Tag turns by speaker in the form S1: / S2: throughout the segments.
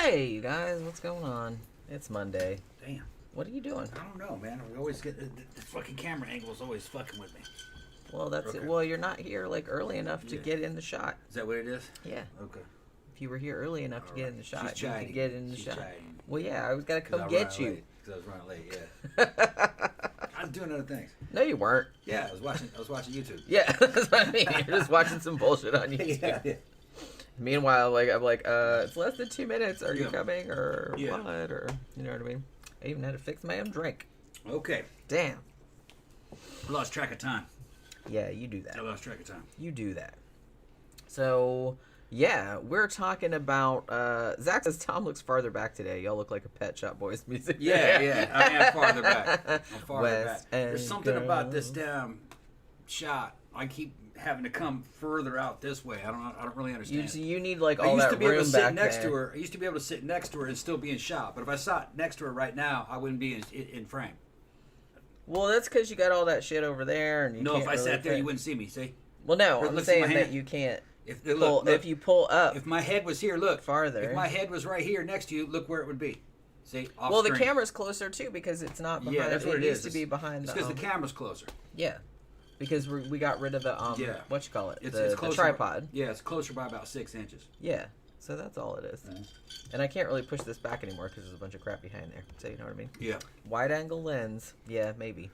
S1: Hey, you guys, what's going on? It's Monday.
S2: Damn.
S1: What are you doing?
S2: I don't know, man. We always get the fucking camera angle's always fucking with me.
S1: Well, that's it. Well, you're not here like early enough to get in the shot.
S2: Is that what it is?
S1: Yeah.
S2: Okay.
S1: If you were here early enough to get in the shot,
S2: She's
S1: you could get in the
S2: She's
S1: shot.
S2: chiding.
S1: Well, yeah, I was gonna come get you.
S2: Because I was running late. Yeah. I was doing other things.
S1: No, you weren't.
S2: Yeah, I was watching YouTube.
S1: Yeah, that's what I mean. You're just watching some bullshit on YouTube.
S2: Yeah.
S1: Meanwhile, I'm like, it's less than 2 minutes. Are you coming or
S2: Yeah.
S1: what? Or you know what I mean? I even had to fix my own drink.
S2: Okay.
S1: Damn.
S2: I lost track of time.
S1: Yeah, you do that.
S2: I lost track of time.
S1: You do that. So, yeah, we're talking about... Zach says Tom looks farther back today. Y'all look like a Pet Shop Boys music.
S2: Yeah. I am farther back. I'm farther
S1: West
S2: back. There's something about this
S1: girls.
S2: damn shot. I keep having to come further out this way. I don't really understand.
S1: You need like
S2: I
S1: all
S2: used
S1: that
S2: to be able
S1: room
S2: to sit
S1: back
S2: next
S1: there.
S2: to her. I used to be able to sit next to her and still be in shot. But if I sat next to her right now, I wouldn't be in frame.
S1: Well, that's because you got all that shit over there, and you
S2: No,
S1: can't
S2: if I
S1: really
S2: sat there,
S1: fit.
S2: you wouldn't see me. See?
S1: Well, no,
S2: Or
S1: I'm
S2: look at my
S1: saying that
S2: hand.
S1: you can't.
S2: If
S1: If you pull up,
S2: if my head was here, look
S1: farther.
S2: If my head was right here next to you, look where it would be. See? Off
S1: well,
S2: screen.
S1: the camera's closer too because it's not behind.
S2: Yeah, that's what it
S1: used
S2: is.
S1: to be behind.
S2: It's because the camera's closer.
S1: Yeah, because we got rid of the what you call it,
S2: It's
S1: the
S2: closer
S1: tripod.
S2: Yeah, it's closer by about 6 inches.
S1: Yeah, so that's all it is.
S2: Mhm.
S1: And I can't really push this back anymore because there's a bunch of crap behind there. So you know what I mean?
S2: Yeah.
S1: Wide angle lens. Yeah, maybe.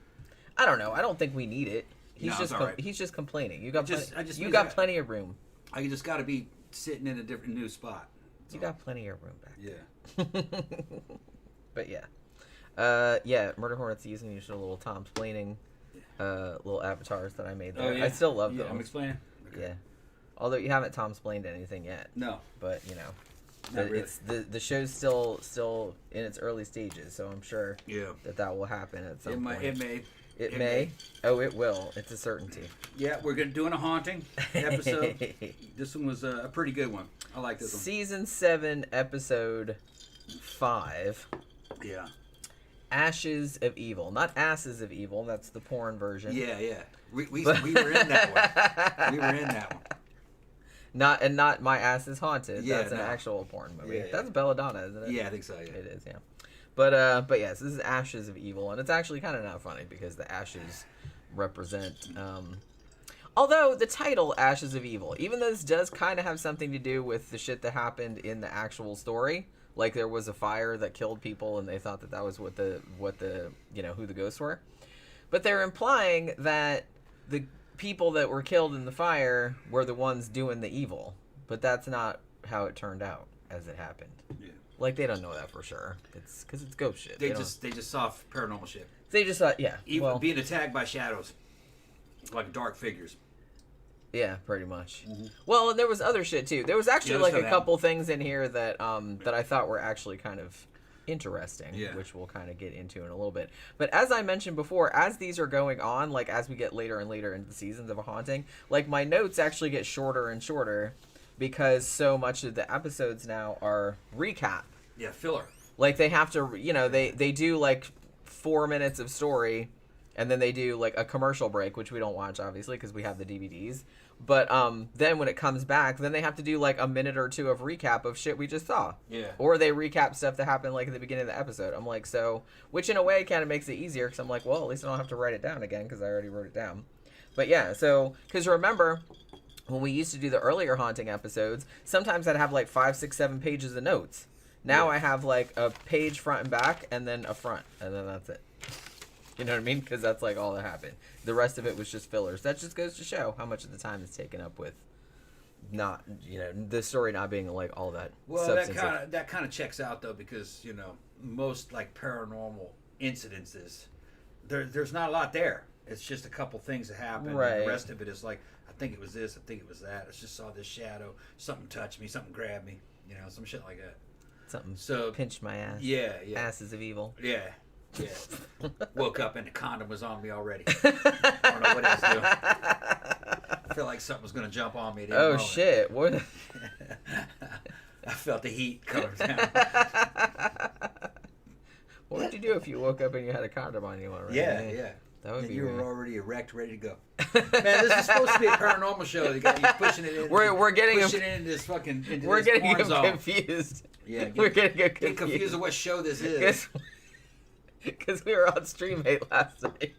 S1: I don't know. I don't think we need it. He's
S2: No,
S1: just
S2: it's all right.
S1: he's just complaining. You got
S2: I just
S1: you
S2: means
S1: got
S2: I-
S1: plenty of room.
S2: I just got to be sitting in a different new spot.
S1: You got plenty of room back.
S2: Yeah.
S1: But yeah. Murder Hornets using these little Tom-splaining little avatars that I made there.
S2: Oh, yeah.
S1: I still love them.
S2: I'm explaining. Okay.
S1: Yeah. Although you haven't Tom-splained anything yet.
S2: No.
S1: But, you know.
S2: Not really.
S1: It's the show's still in its early stages, so I'm sure that will happen at some point.
S2: It
S1: It
S2: may.
S1: may. Oh, it will. It's a certainty.
S2: Yeah, we're doing a haunting episode. This one was a pretty good one. I like this one.
S1: Season 7, episode 5.
S2: Yeah.
S1: Ashes of Evil. Not Asses of Evil. That's the porn version.
S2: Yeah. We were in that one. We were in that one.
S1: Not My Ass is Haunted.
S2: Yeah,
S1: That's an actual porn movie.
S2: Yeah.
S1: That's Belladonna, isn't it?
S2: Yeah, I think so, yeah.
S1: It is, yeah. But yes, this is Ashes of Evil, and it's actually kind of not funny because the ashes represent. Although the title Ashes of Evil, even though this does kind of have something to do with the shit that happened in the actual story, like there was a fire that killed people, and they thought that was what the who the ghosts were, but they're implying that the people that were killed in the fire were the ones doing the evil, but that's not how it turned out as it happened.
S2: Yeah.
S1: Like, they don't know that for sure. It's because it's ghost shit.
S2: They just saw paranormal shit.
S1: They just thought, yeah.
S2: Even being attacked by shadows, like dark figures.
S1: Yeah, pretty much.
S2: Mm-hmm.
S1: Well, and there was other shit too. There was actually like a
S2: that.
S1: couple things in here that that I thought were actually kind of interesting, which we'll kind of get into in a little bit. But as I mentioned before, as these are going on, like as we get later and later into the seasons of a haunting, like my notes actually get shorter and shorter because so much of the episodes now are recap.
S2: Yeah, filler.
S1: Like they have to, they do like 4 minutes of story, and then they do like a commercial break, which we don't watch obviously because we have the DVDs. But then when it comes back, then they have to do like a minute or two of recap of shit we just saw.
S2: Yeah.
S1: Or they recap stuff that happened like at the beginning of the episode. I'm like, so, which in a way kind of makes it easier because I'm like, well, at least I don't have to write it down again because I already wrote it down. But yeah, so, because remember, when we used to do the earlier haunting episodes, sometimes I'd have like 5, 6, 7 pages of notes. Now I have like a page front and back and then a front, and then that's it. You know what I mean? Because that's like all that happened. The rest of it was just fillers. That just goes to show how much of the time is taken up with not, the story not being like all that.
S2: Well, that kind of checks out though because most like paranormal incidences, there's not a lot there. It's just a couple things that happen.
S1: Right.
S2: And the rest of it is like, I think it was this, I think it was that. I just saw this shadow, something touched me, something grabbed me, some shit like that.
S1: Something pinched my ass.
S2: Yeah.
S1: Asses of Evil.
S2: Yeah. Woke up and the condom was on me already. I don't know what I was doing. I feel like something was going to jump on me at any moment.
S1: Shit. What?
S2: I felt the heat coming down.
S1: What would you do if you woke up and you had a condom on you already?
S2: Yeah.
S1: That would be
S2: you
S1: weird.
S2: were already erect, ready to go. Man, this is supposed to be a paranormal show. You pushing it in.
S1: We're getting
S2: pushing it into this fucking. Into
S1: we're
S2: this
S1: getting
S2: porn zone.
S1: confused.
S2: Yeah,
S1: we're getting
S2: confused of what show this is.
S1: Because we were on Streamate last night,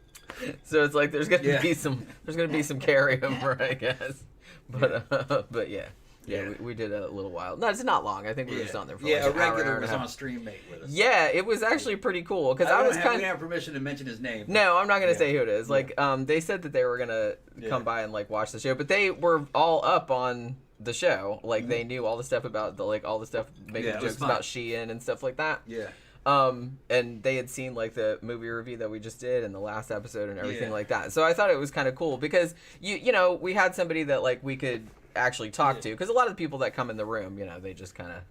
S1: so it's like there's gonna be some carryover, I guess. But yeah. Yeah, we did a little while. No, it's not long. I think we were just on there for like an hour.
S2: Yeah, a regular was on Streammate with us.
S1: Yeah, it was actually pretty cool because we didn't have
S2: permission to mention his name.
S1: No, I'm not gonna say who it is. Like, they said that they were gonna come by and like watch the show, but they were all up on the show. Like, they knew all the stuff about all the stuff making jokes about Sheehan and stuff like that.
S2: Yeah.
S1: And they had seen like the movie review that we just did and the last episode and everything like that. So I thought it was kind of cool because you know we had somebody that like we could actually talk to, because a lot of the people that come in the room, you know, they just kind of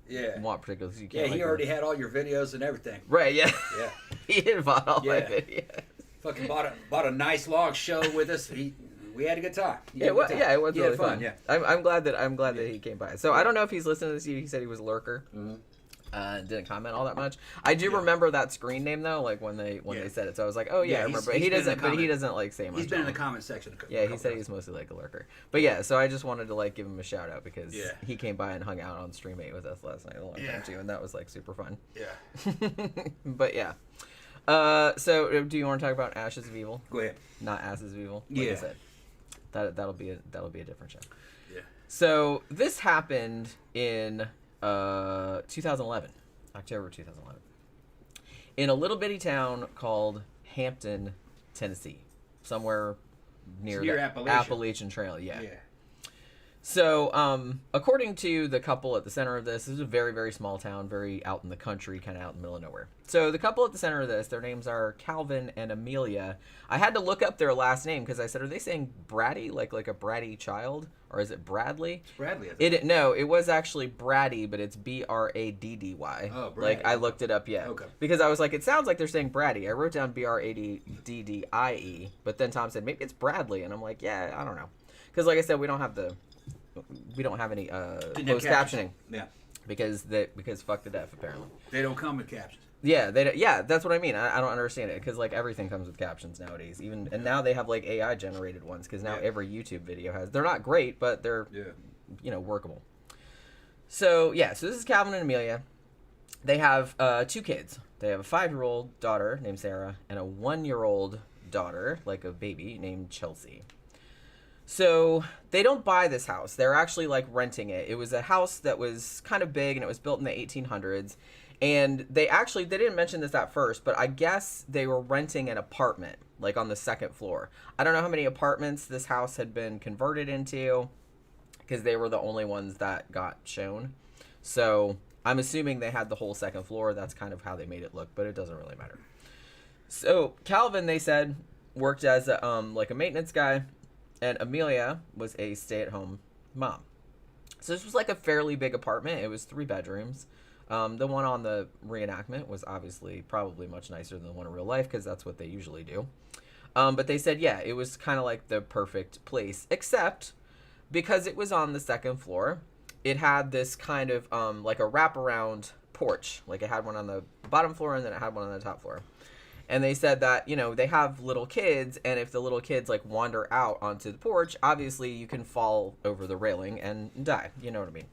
S1: want particulars. You can't,
S2: he already had all your videos and everything.
S1: Right? Yeah.
S2: Yeah.
S1: He had bought all my videos.
S2: Fucking bought a nice long show with us. We had a good time.
S1: It was really fun.
S2: Yeah.
S1: I'm glad that he came by. So I don't know if he's listening to this. He said he was a lurker. Mm-hmm. Didn't comment all that much. I do remember that screen name though, like when they said it. So I was like, oh yeah, I remember. But he doesn't like say much.
S2: He's been in the comment section.
S1: He said he's mostly like a lurker. But yeah, so I just wanted to like give him a shout out because he came by and hung out on Streamate with us last night a long time too, and that was like super fun.
S2: Yeah.
S1: But yeah. So do you want to talk about Ashes of Evil?
S2: Go ahead.
S1: Not Ashes of Evil. Like I said. That'll be a different show.
S2: Yeah.
S1: So this happened in 2011, October 2011, in a little bitty town called Hampton, Tennessee, somewhere near the Appalachian Trail. Yeah. So, according to the couple at the center of this is a very, very small town, very out in the country, kind of out in the middle of nowhere. So, the couple at the center of this, their names are Calvin and Amelia. I had to look up their last name because I said, are they saying Braddy, like a bratty child? Or is it Bradley?
S2: It's Bradley.
S1: No, it was actually Braddy, but it's Braddy.
S2: Oh, Braddy.
S1: Like, I looked it up,
S2: Okay.
S1: Because I was like, it sounds like they're saying Braddy. I wrote down Braddy, but then Tom said, maybe it's Bradley. And I'm like, yeah, I don't know. Because, like I said, we don't have any closed captioning.
S2: Yeah.
S1: Because fuck the deaf, apparently.
S2: They don't come with captions.
S1: Yeah, that's what I mean. I don't understand it because like everything comes with captions nowadays. And now they have like AI generated ones because now every YouTube video has. They're not great, but they're workable. So so this is Calvin and Amelia. They have 2 kids. They have a 5-year-old daughter named Sarah and a 1-year-old daughter, like a baby, named Chelsea. So they don't buy this house. They're actually like renting it. It was a house that was kind of big and it was built in the 1800s. And they didn't mention this at first, but I guess they were renting an apartment, like on the 2nd floor. I don't know how many apartments this house had been converted into because they were the only ones that got shown. So I'm assuming they had the whole 2nd floor. That's kind of how they made it look, but it doesn't really matter. So Calvin, they said, worked as a like a maintenance guy, and Amelia was a stay-at-home mom. So this was like a fairly big apartment. It was 3 bedrooms. The one on the reenactment was obviously probably much nicer than the one in real life because that's what they usually do. But they said, it was kind of like the perfect place, except because it was on the 2nd floor, it had this kind of like a wraparound porch. Like it had one on the bottom floor and then it had one on the top floor. And they said that, they have little kids, and if the little kids like wander out onto the porch, obviously you can fall over the railing and die. You know what I mean?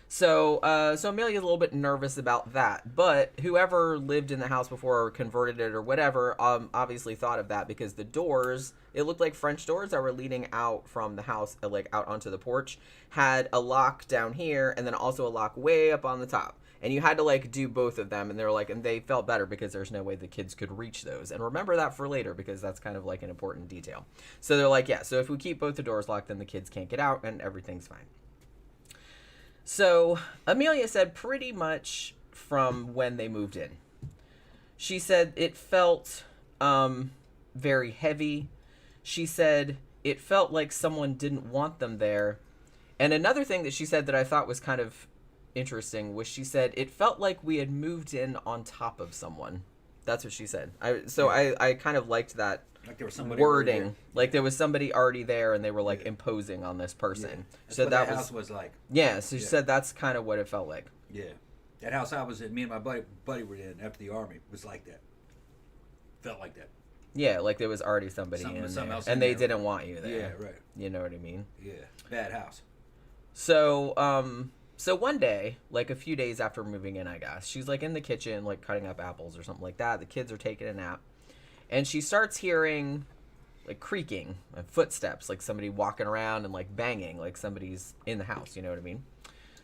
S1: So Amelia's a little bit nervous about that, but whoever lived in the house before or converted it or whatever, obviously thought of that because the doors, it looked like French doors that were leading out from the house, like out onto the porch, had a lock down here and then also a lock way up on the top. And you had to like do both of them, and they were like, and they felt better because there's no way the kids could reach those. And remember that for later because that's kind of like an important detail. So they're like, so if we keep both the doors locked, then the kids can't get out and everything's fine. So Amelia said pretty much from when they moved in. She said it felt very heavy. She said it felt like someone didn't want them there. And another thing that she said that I thought was kind of interesting was she said it felt like we had moved in on top of someone. That's what she said. I kind of liked that.
S2: Like there was somebody
S1: wording, like there was somebody already there, and they were like imposing on this person.
S2: Yeah. So that house was like.
S1: Yeah, so she said that's kind of what it felt like.
S2: Yeah, that house I was in, me and my buddy were in after the army was like that. Felt like that.
S1: Yeah, like there was already somebody in there, and they didn't want you there.
S2: Yeah, right.
S1: You know what I mean?
S2: Yeah, bad house.
S1: So, so one day, like a few days after moving in, I guess, she's like in the kitchen, like cutting up apples or something like that. The kids are taking a nap, and she starts hearing like creaking and footsteps, like somebody walking around and like banging, like somebody's in the house. You know what I mean?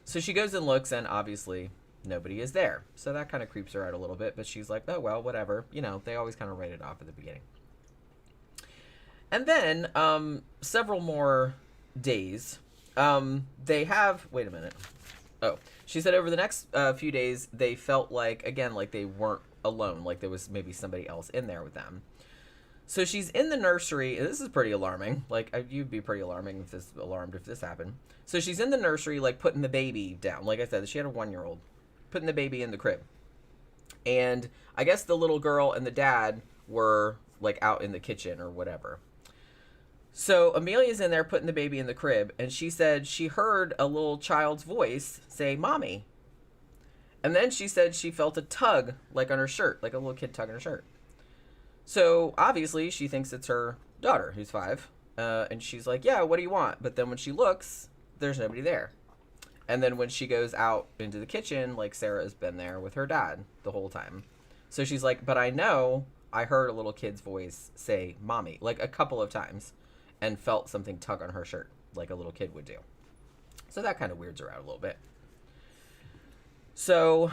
S1: So she goes and looks, and obviously nobody is there. So that kind of creeps her out a little bit, but she's like, oh, well, whatever. You know, they always kind of write it off at the beginning. And then several more days, they have, wait a minute. Oh, she said over the next few days, they felt like, again, like they weren't alone. Like there was maybe somebody else in there with them. So she's in the nursery, and this is pretty alarming. Like, you'd be pretty alarming alarmed if this happened. So she's in the nursery, like, putting the baby down. Like I said, she had a 1-year-old. Putting the baby in the crib. And I guess the little girl and the dad were, like, out in the kitchen or whatever. So Amelia's in there putting the baby in the crib, and she said she heard a little child's voice say, Mommy. And then she said she felt a tug, like, on her shirt, like a little kid tugging her shirt. So, obviously, she thinks it's her daughter, who's 5. And she's like, yeah, what do you want? But then when she looks, there's nobody there. And then when she goes out into the kitchen, like, Sarah has been there with her dad the whole time. So she's like, but I know I heard a little kid's voice say, Mommy, like, a couple of times. And felt something tug on her shirt, like a little kid would do. So that kind of weirds her out a little bit. So,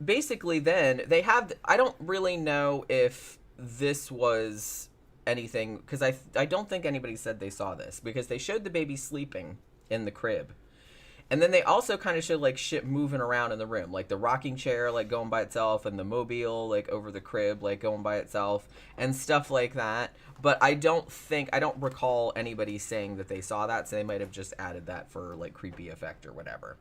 S1: basically then, they have, I don't really know if this was anything, because I don't think anybody said they saw this, because they showed the baby sleeping in the crib, and then they also kind of showed like shit moving around in the room, like the rocking chair like going by itself, and the mobile like over the crib like going by itself, and stuff like that. But I don't recall anybody saying that they saw that, so they might have just added that for like creepy effect or whatever.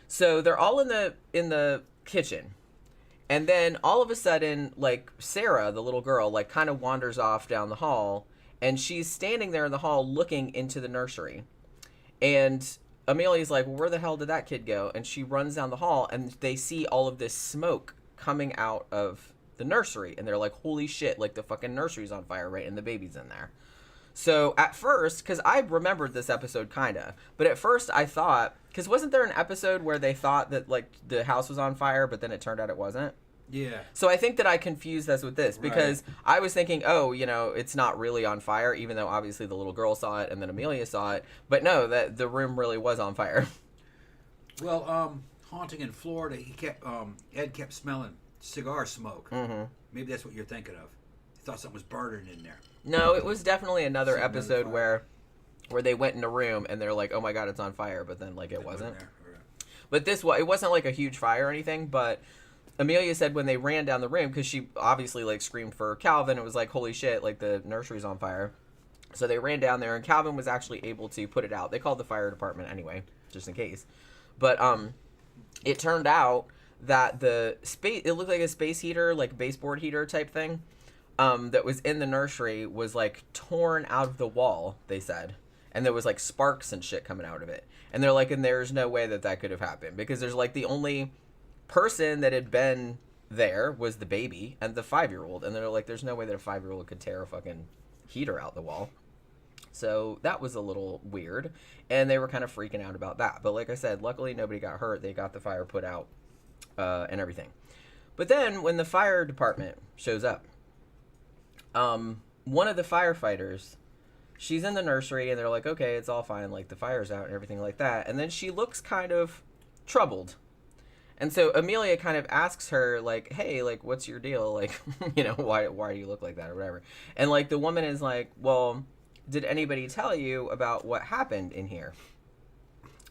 S1: So they're all in the kitchen. And then all of a sudden, like, Sarah, the little girl, like, kind of wanders off down the hall. And she's standing there in the hall looking into the nursery. And Amelia's like, well, where the hell did that kid go? And she runs down the hall, and they see all of this smoke coming out of the nursery. And they're like, holy shit, like, the fucking nursery's on fire, right? And the baby's in there. So at first, because I remembered this episode kind of, but at first I thought, because wasn't there an episode where they thought that like the house was on fire, but then it turned out it wasn't?
S2: Yeah.
S1: So I think that I confused this with this, because I was thinking, oh, you know, it's not really on fire, even though obviously the little girl saw it and then Amelia saw it. But no, that the room really was on fire.
S2: Well, haunting in Florida, Ed kept smelling cigar smoke. Mm-hmm. Maybe that's what you're thinking of. He thought something was burning in there.
S1: No, it was definitely another episode where they went in a room and they're like, oh my god, it's on fire, but then like it wasn't. But it wasn't like a huge fire or anything, but Amelia said when they ran down the room, because she obviously like screamed for Calvin, it was like, holy shit, like the nursery's on fire. So they ran down there, and Calvin was actually able to put it out. They called the fire department anyway, just in case. But it turned out that it looked like a space heater, like baseboard heater type thing, that was in the nursery was like torn out of the wall, they said. And there was like sparks and shit coming out of it. And they're like, and there's no way that could have happened, because there's like the only person that had been there was the baby and the 5-year-old. And they're like, there's no way that a 5-year-old could tear a fucking heater out the wall. So that was a little weird. And they were kind of freaking out about that. But like I said, luckily nobody got hurt. They got the fire put out and everything. But then when the fire department shows up, one of the firefighters, she's in the nursery, and they're like, okay, it's all fine, like the fire's out and everything like that. And then she looks kind of troubled. And so Amelia kind of asks her, like, hey, like, what's your deal? Like, you know, why do you look like that or whatever? And like the woman is like, well, did anybody tell you about what happened in here?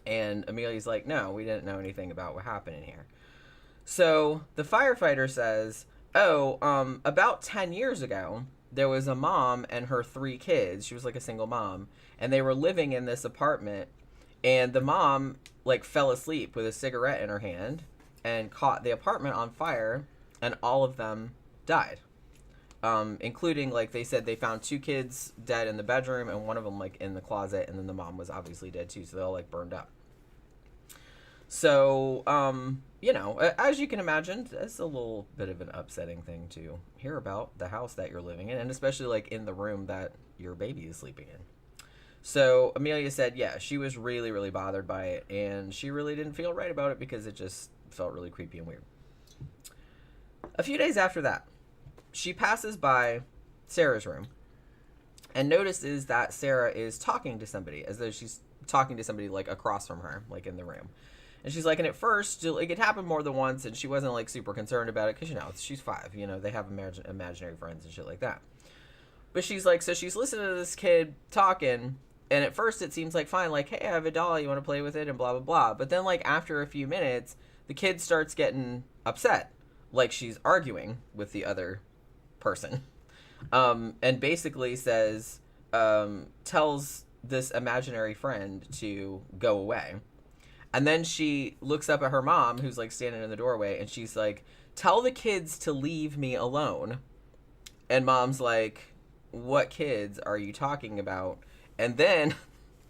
S1: And Amelia's like, no, we didn't know anything about what happened in here. So the firefighter says, oh, about 10 years ago, there was a mom and her 3 kids. She was like a single mom, and they were living in this apartment, and the mom like fell asleep with a cigarette in her hand and caught the apartment on fire, and all of them died. Including, like, they said they found 2 kids dead in the bedroom and one of them like in the closet, and then the mom was obviously dead too, so they all like burned up. So you know, as you can imagine, it's a little bit of an upsetting thing to hear about the house that you're living in, and especially like in the room that your baby is sleeping in. So Amelia said, yeah, she was really, really bothered by it, and she really didn't feel right about it because it just felt really creepy and weird. A few days after that, she passes by Sarah's room and notices that Sarah is talking to somebody, as though she's talking to somebody like across from her, like in the room. And she's like, and at first, like, it happened more than once, and she wasn't like super concerned about it because, you know, she's 5, you know, they have imaginary friends and shit like that. But she's like, so she's listening to this kid talking, and at first it seems like fine, like, hey, I have a doll, you want to play with it, and blah, blah, blah. But then, like, after a few minutes, the kid starts getting upset, like she's arguing with the other person. And basically says, tells this imaginary friend to go away. And then she looks up at her mom, who's like standing in the doorway, and she's like, tell the kids to leave me alone. And mom's like, what kids are you talking about? And then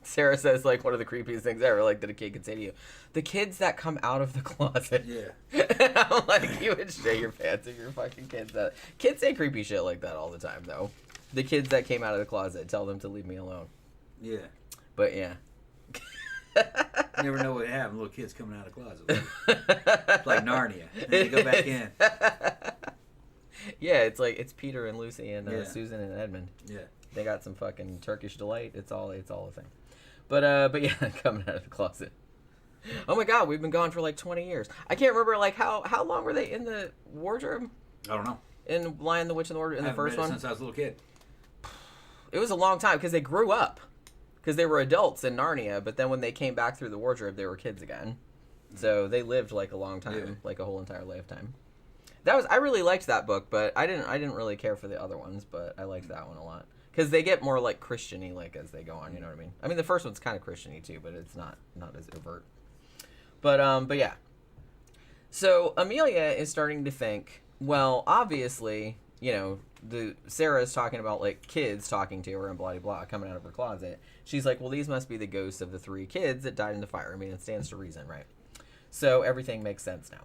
S1: Sarah says, like, one of the creepiest things ever, like, that a kid could say to you, the kids that come out of the closet.
S2: Yeah.
S1: I'm like, you would shit your pants if your fucking kids that. Kids say creepy shit like that all the time, though. The kids that came out of the closet, tell them to leave me alone.
S2: Yeah.
S1: But, yeah.
S2: You never know what happened. Little kids coming out of the closet. It's like Narnia. And then you go back in.
S1: Yeah, it's like, it's Peter and Lucy and Susan and Edmund.
S2: Yeah.
S1: They got some fucking Turkish delight. It's all a thing. But yeah, coming out of the closet. Oh my god, we've been gone for like 20 years. I can't remember, like, how long were they in the wardrobe?
S2: I don't know.
S1: In Lion, the Witch, and the Wardrobe, in the first one?
S2: Since I was a little kid.
S1: It was a long time, because they grew up. Because they were adults in Narnia, but then when they came back through the wardrobe, they were kids again. So they lived like a long time, like a whole entire lifetime. I really liked that book, but I didn't really care for the other ones, but I liked that one a lot. Because they get more like Christian-y, like, as they go on, you know what I mean? I mean, the first one's kind of Christian-y too, but it's not as overt. But yeah. So Amelia is starting to think, well, obviously, you know, Sarah's talking about, like, kids talking to her and blah, blah, blah, coming out of her closet. She's like, well, these must be the ghosts of the 3 kids that died in the fire. I mean, it stands to reason, right? So everything makes sense now.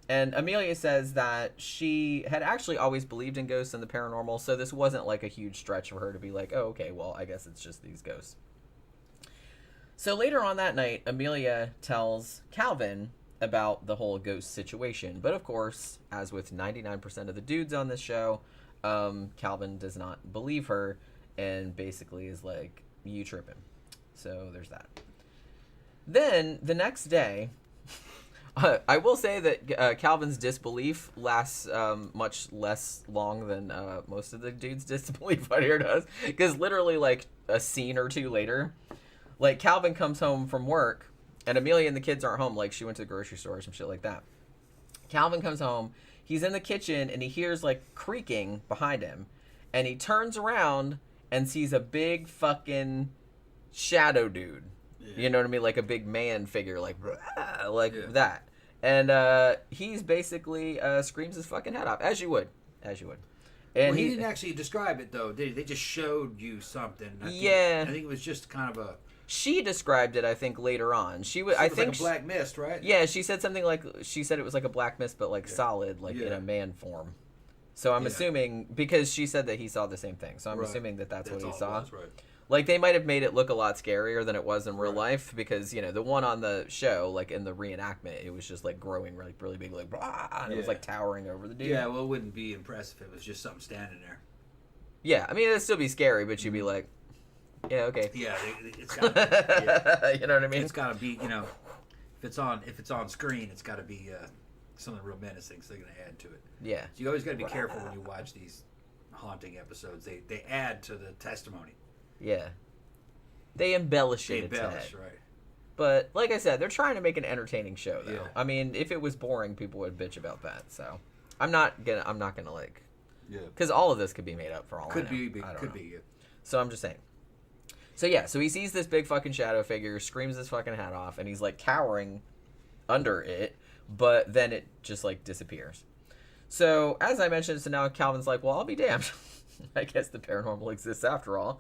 S1: And Amelia says that she had actually always believed in ghosts and the paranormal, so this wasn't like a huge stretch for her to be like, oh, okay, well, I guess it's just these ghosts. So later on that night, Amelia tells Calvin about the whole ghost situation. But of course, as with 99% of the dudes on this show, Calvin does not believe her and basically is like, you tripping. So there's that. Then the next day, I will say that Calvin's disbelief lasts much less long than most of the dudes' disbelief out here does. Because literally, like, a scene or two later, like, Calvin comes home from work, and Amelia and the kids aren't home. Like, she went to the grocery store or some shit like that. Calvin comes home, he's in the kitchen, and he hears, like, creaking behind him. And he turns around and sees a big fucking shadow dude. Yeah. You know what I mean? Like a big man figure, like that. And he's basically screams his fucking head off, as you would. And
S2: he didn't actually describe it, though, did he? They just showed you something. I think it was just kind of a...
S1: She described it, I think, later on. I think
S2: like a black mist, right?
S1: Yeah, she said something like... She said it was like a black mist, but like solid, like in a man form. So I'm assuming... Because she said that he saw the same thing. So I'm assuming that that's what he saw.
S2: Was, right.
S1: Like, they might have made it look a lot scarier than it was in real life. Because, you know, the one on the show, like in the reenactment, it was just like growing really, really big, like... Blah, and it was like towering over the dude.
S2: Yeah, well, it wouldn't be impressive if it was just something standing there.
S1: Yeah, I mean, it'd still be scary, but you'd be like... Yeah, okay.
S2: Yeah, it's got to be.
S1: You know what I mean?
S2: It's got to be, you know, if it's on screen, it's got to be something real menacing, so they're going to add to it.
S1: Yeah.
S2: So you always got to be careful when you watch these haunting episodes. They add to the testimony.
S1: Yeah. They embellish it.
S2: Right.
S1: But like I said, they're trying to make an entertaining show, though.
S2: Yeah.
S1: I mean, if it was boring, people would bitch about that. So I'm not gonna like. Yeah. Because all of this could be made up for all I know.
S2: Could be. Yeah.
S1: So I'm just saying. So yeah, so he sees this big fucking shadow figure, screams his fucking hat off, and he's like cowering under it, but then it just like disappears. So as I mentioned, so now Calvin's like, well, I'll be damned. I guess the paranormal exists after all.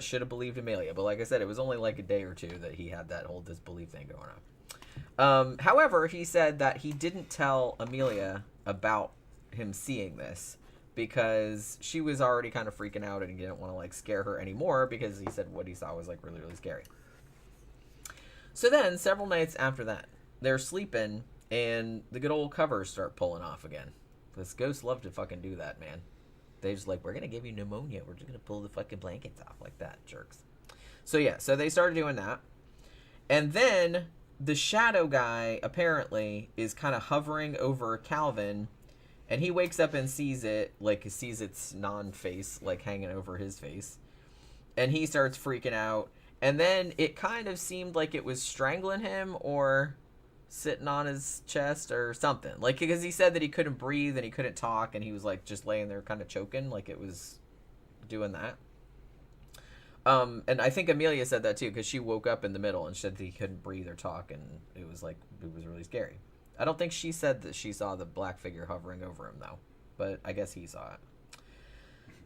S1: Should have believed Amelia, but like I said, it was only like a day or two that he had that whole disbelief thing going on. However, he said that he didn't tell Amelia about him seeing this because she was already kind of freaking out and he didn't want to like scare her anymore because he said what he saw was like really, really scary. So then, several nights after that, they're sleeping and the good old covers start pulling off again. This ghosts love to fucking do that, man. They just like, we're gonna give you pneumonia. We're just gonna pull the fucking blankets off like that, jerks. So yeah, so they started doing that. And then the shadow guy apparently is kind of hovering over Calvin, and he wakes up and sees it, like he sees its non-face, like hanging over his face. And he starts freaking out. And then it kind of seemed like it was strangling him or sitting on his chest or something. Like, because he said that he couldn't breathe and he couldn't talk, and he was like just laying there kind of choking, like it was doing that. And I think Amelia said that too, because she woke up in the middle and said that he couldn't breathe or talk, and it was really scary. I don't think she said that she saw the black figure hovering over him though, but I guess he saw it.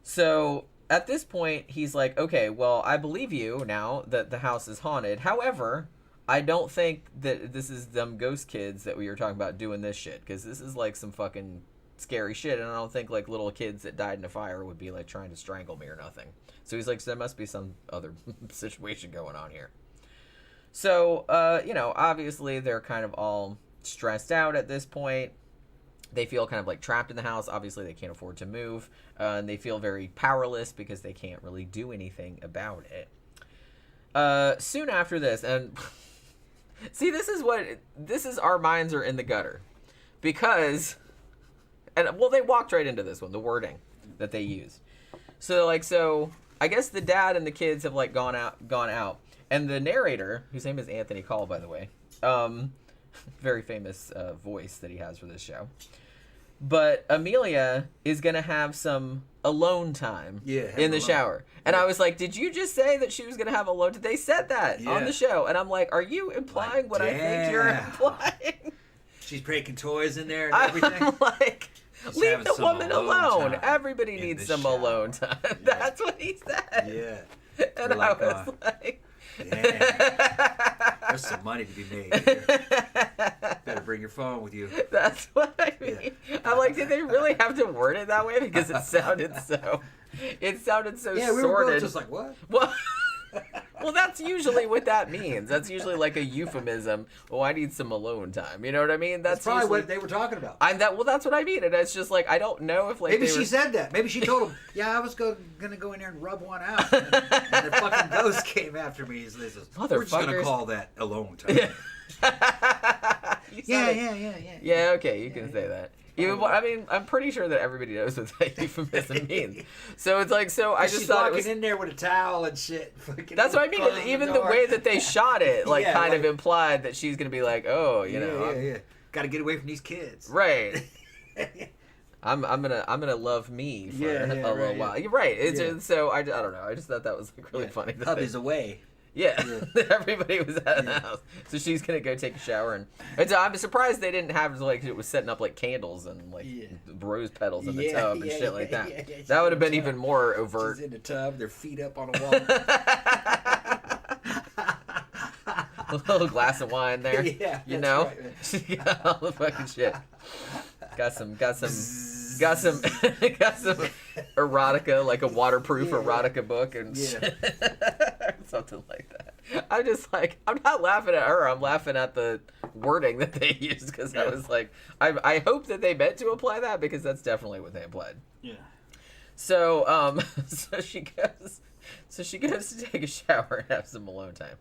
S1: So at this point, he's like, okay, well, I believe you now that the house is haunted. However, I don't think that this is them ghost kids that we were talking about doing this shit, because this is like some fucking scary shit, and I don't think like little kids that died in a fire would be like trying to strangle me or nothing. So he's like, so there must be some other situation going on here. So, obviously they're kind of all stressed out at this point. They feel kind of like trapped in the house. Obviously they can't afford to move, and they feel very powerless because they can't really do anything about it. Soon after this, and see, this is our minds are in the gutter, because, and well, they walked right into this one, the wording that they used. So I guess the dad and the kids have like gone out, and the narrator, whose name is Anthony Call, by the way, very famous voice that he has for this show. But Amelia is gonna have some alone time in the shower, and I was like, "Did you just say that she was gonna have alone?" They said that on the show, and I'm like, "Are you implying what I think you're implying?"
S2: She's breaking toys in there and everything.
S1: I'm like, leave the woman alone. Everybody needs some alone time. Yeah. That's what he said.
S2: Yeah.
S1: And I was like,
S2: damn. There's some money to be made here. Better bring your phone with you.
S1: That's what I mean. Yeah. I'm like, did they really have to word it that way? Because it sounded so
S2: yeah, we were both just like, what?
S1: Well, that's usually what that means. That's usually like a euphemism. Oh, I need some alone time. You know what I mean? That's
S2: probably
S1: usually
S2: what they were talking about.
S1: Well, that's what I mean. And it's just like, I don't know if like
S2: maybe she said that. Maybe she told him, yeah, I was gonna go in there and rub one out, and the fucking ghost came after me. He says, we're just gonna call that alone time.
S1: Yeah, okay, you can say that. I mean, I'm pretty sure that everybody knows what that euphemism means. So it's like, I just thought it was...
S2: walking in there with a towel and shit.
S1: That's what I mean. Even the way that they shot it, kind of implied that she's gonna be like, oh, you know,
S2: yeah. Got to get away from these kids.
S1: Right. I'm gonna love me for a little while. You're right. So I don't know. I just thought that was like really funny.
S2: Hubby's away.
S1: Yeah. Everybody was at the house, so she's gonna go take a shower, and I'm surprised they didn't have like it was setting up like candles and like rose petals in the tub and shit like that. That would have been even more overt.
S2: She's in the tub, their feet up on a wall.
S1: A little glass of wine there, you know.
S2: Right,
S1: she got all the fucking shit. Got some erotica, like a waterproof erotica book and shit. Something like that. I'm just like, I'm not laughing at her. I'm laughing at the wording that they used, because I was like, I hope that they meant to apply that, because that's definitely what they implied.
S2: Yeah.
S1: So she goes to take a shower and have some alone time.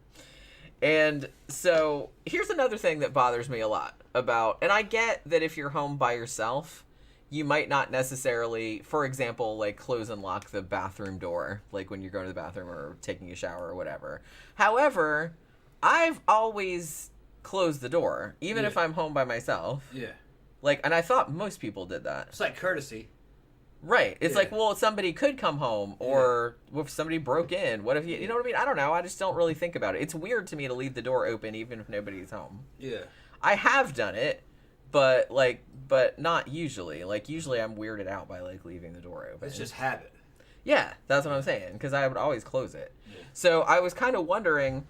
S1: And so here's another thing that bothers me a lot about, and I get that if you're home by yourself, you might not necessarily, for example, like close and lock the bathroom door, like when you're going to the bathroom or taking a shower or whatever. However, I've always closed the door, even if I'm home by myself.
S2: Yeah.
S1: Like, and I thought most people did that.
S2: It's like courtesy.
S1: Right. It's like, well, somebody could come home, or if somebody broke in, what if you know what I mean? I don't know. I just don't really think about it. It's weird to me to leave the door open even if nobody's home.
S2: Yeah.
S1: I have done it, but not usually. Like, usually I'm weirded out by like leaving the door open.
S2: It's just habit.
S1: Yeah, that's what I'm saying, because I would always close it. Yeah. So I was kind of wondering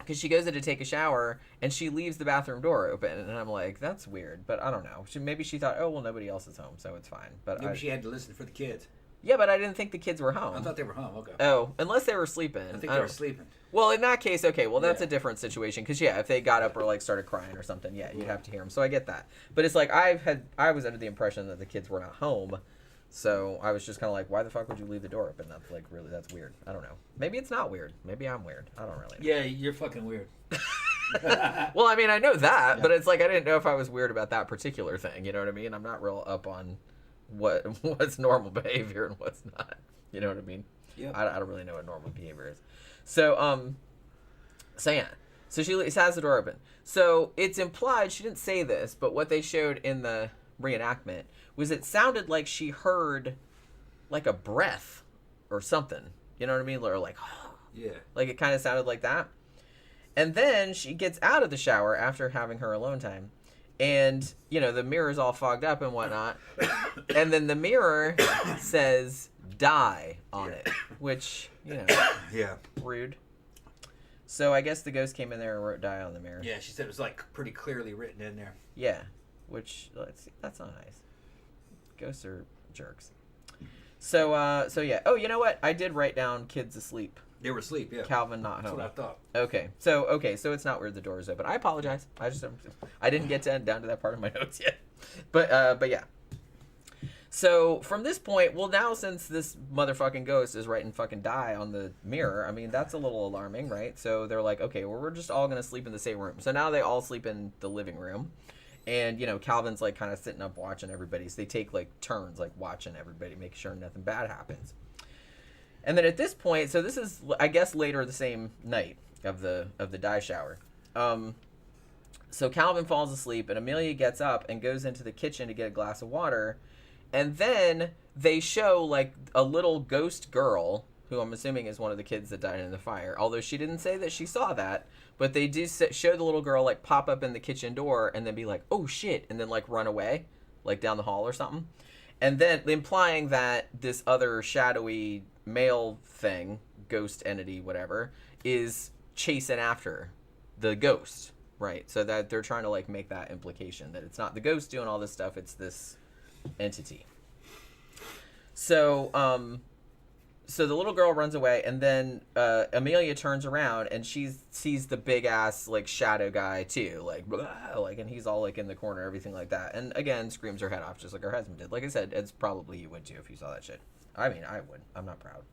S1: because she goes in to take a shower and she leaves the bathroom door open, and I'm like, that's weird, but I don't know. Maybe she thought, oh well, nobody else is home, so it's fine. But
S2: maybe she had to listen for the kids.
S1: Yeah, but I didn't think the kids were home.
S2: I thought they were home. Okay.
S1: Oh, unless they were sleeping.
S2: I think they were sleeping.
S1: Well, in that case, okay. Well, that's
S2: Yeah.
S1: a different situation because if they got up or like started crying or something, you'd have to hear them. So I get that. But it's like I was under the impression that the kids were not home, so I was just kind of like, why the fuck would you leave the door open? That's like that's weird. I don't know. Maybe it's not weird. Maybe I'm weird. I don't really know.
S2: Yeah, you're fucking weird.
S1: Well, I mean, I know that, but it's like I didn't know if I was weird about that particular thing. You know what I mean? I'm not real up on what's normal behavior and what's not. You know what I mean?
S2: Yeah.
S1: I don't really know what normal behavior is. So yeah. So she has the door open. So it's implied, she didn't say this, but what they showed in the reenactment was it sounded like she heard like a breath or something. You know what I mean? Or like,
S2: yeah.
S1: Like it kind of sounded like that. And then she gets out of the shower after having her alone time. And, the mirror's all fogged up and whatnot. And then the mirror says die on it, which,
S2: yeah,
S1: rude. So I guess the ghost came in there and wrote die on the mirror.
S2: Yeah, she said it was like pretty clearly written in there.
S1: Yeah, which, let's see, that's not nice. Ghosts are jerks. So yeah. Oh, you know what? I did write down kids asleep.
S2: They were asleep, yeah.
S1: Calvin not home.
S2: That's what I thought.
S1: Okay, so it's not weird the door is open. I apologize. I didn't get down to that part of my notes yet. But yeah. So from this point, well, now since this motherfucking ghost is writing fucking die on the mirror, I mean, that's a little alarming, right? So they're like, okay, well, we're just all gonna sleep in the same room. So now they all sleep in the living room. And, Calvin's like kind of sitting up watching everybody. So they take like turns like watching everybody, making sure nothing bad happens. And then at this point, so this is, I guess, later the same night of the die shower. So Calvin falls asleep, and Amelia gets up and goes into the kitchen to get a glass of water. And then they show, like, a little ghost girl, who I'm assuming is one of the kids that died in the fire. Although she didn't say that she saw that. But they do show the little girl, like, pop up in the kitchen door and then be like, oh, shit, and then, like, run away, like, down the hall or something. And then implying that this other shadowy male thing, ghost entity, whatever, is chasing after the ghost, right? So that they're trying to like make that implication that it's not the ghost doing all this stuff, it's this entity. So so the little girl runs away, and then Amelia turns around and she sees the big ass like shadow guy too, like blah, like, and he's all like in the corner, everything like that, and again screams her head off just like her husband did. Like I said, it's probably you would too if you saw that shit. I mean, I would. I'm not proud.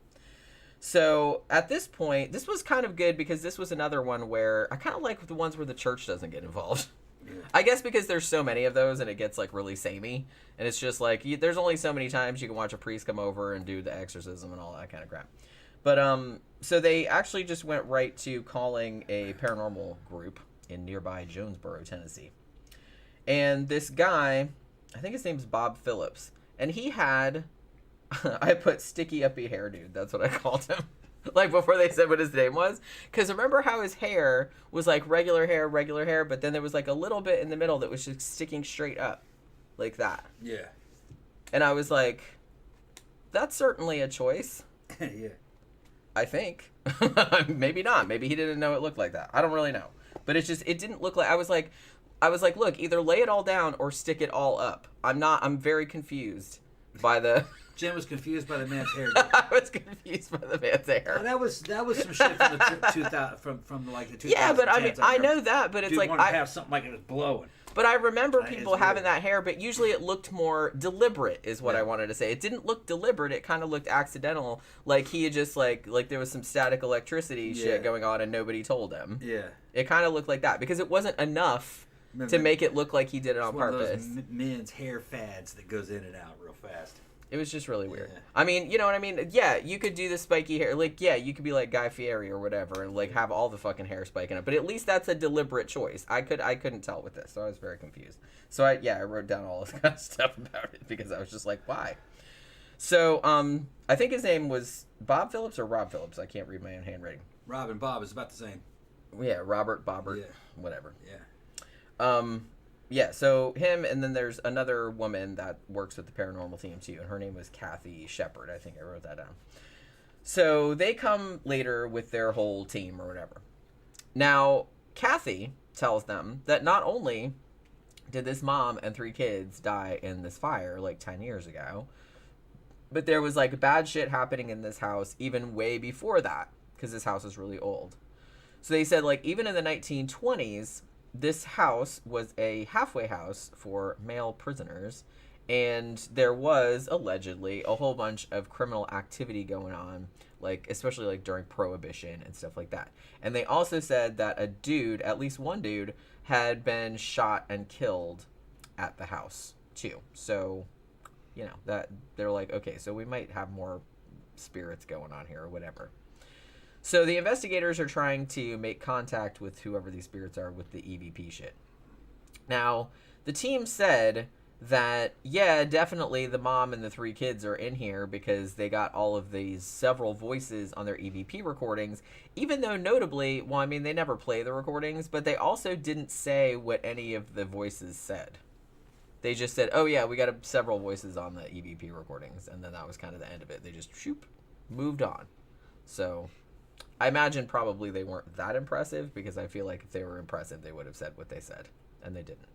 S1: So at this point, this was kind of good because this was another one where I kind of like the ones where the church doesn't get involved. Yeah. I guess because there's so many of those and it gets like really samey, and it's just like there's only so many times you can watch a priest come over and do the exorcism and all that kind of crap. But so they actually just went right to calling a paranormal group in nearby Jonesboro, Tennessee. And this guy, I think his name's Bob Phillips, and he had I put sticky uppy hair dude. That's what I called him. Like before they said what his name was. Because remember how his hair was like regular hair, but then there was like a little bit in the middle that was just sticking straight up. Like that.
S2: Yeah.
S1: And I was like, that's certainly a choice.
S2: Yeah.
S1: I think. Maybe not. Maybe he didn't know it looked like that. I don't really know. But it didn't look like, I was like, look, either lay it all down or stick it all up. I'm very confused by the...
S2: Jim was confused by the man's hair.
S1: I was confused by the man's hair.
S2: Well, that was some shit from the 2000 from like the 2010s.
S1: Yeah, but I mean, I know that, but it's
S2: Dude
S1: like
S2: wanted to have something like it was blowing.
S1: But I remember people having that hair, but usually it looked more deliberate, is what
S2: Yeah.
S1: I wanted to say. It didn't look deliberate. It kind of looked accidental, like he had just like there was some static electricity shit going on and nobody told him.
S2: Yeah.
S1: It kind of looked like that because it wasn't enough to make it look like he did it on purpose.
S2: It's one of those men's hair fads that goes in and out real fast.
S1: It was just really weird.
S2: Yeah.
S1: I mean, you know what I mean? Yeah, you could do the spiky hair. Like, yeah, you could be like Guy Fieri or whatever and like have all the fucking hair spiking up. But at least that's a deliberate choice. I couldn't tell with this, so I was very confused. So I wrote down all this kind of stuff about it because I was just like, why? So I think his name was Bob Phillips or Rob Phillips. I can't read my own handwriting.
S2: Rob and Bob is about the same.
S1: Yeah, Robert, Bobbert, whatever.
S2: Yeah.
S1: Yeah, so him, and then there's another woman that works with the paranormal team too, and her name was Kathy Shepard. I think I wrote that down. So they come later with their whole team or whatever. Now, Kathy tells them that not only did this mom and 3 kids die in this fire like 10 years ago, but there was like bad shit happening in this house even way before that, because this house is really old. So they said like even in the 1920s, this house was a halfway house for male prisoners, and there was allegedly a whole bunch of criminal activity going on, like especially like during Prohibition and stuff like that. And they also said that a dude, at least one dude, had been shot and killed at the house too. So, you know, that they're like, okay, so we might have more spirits going on here or whatever. So the investigators are trying to make contact with whoever these spirits are with the EVP shit. Now, the team said that, yeah, definitely the mom and the 3 kids are in here because they got all of these several voices on their EVP recordings, even though notably, well, I mean, they never play the recordings, but they also didn't say what any of the voices said. They just said, oh yeah, we got several voices on the EVP recordings, and then that was kind of the end of it. They just, shoop, moved on. So I imagine probably they weren't that impressive, because I feel like if they were impressive, they would have said what they said, and they didn't.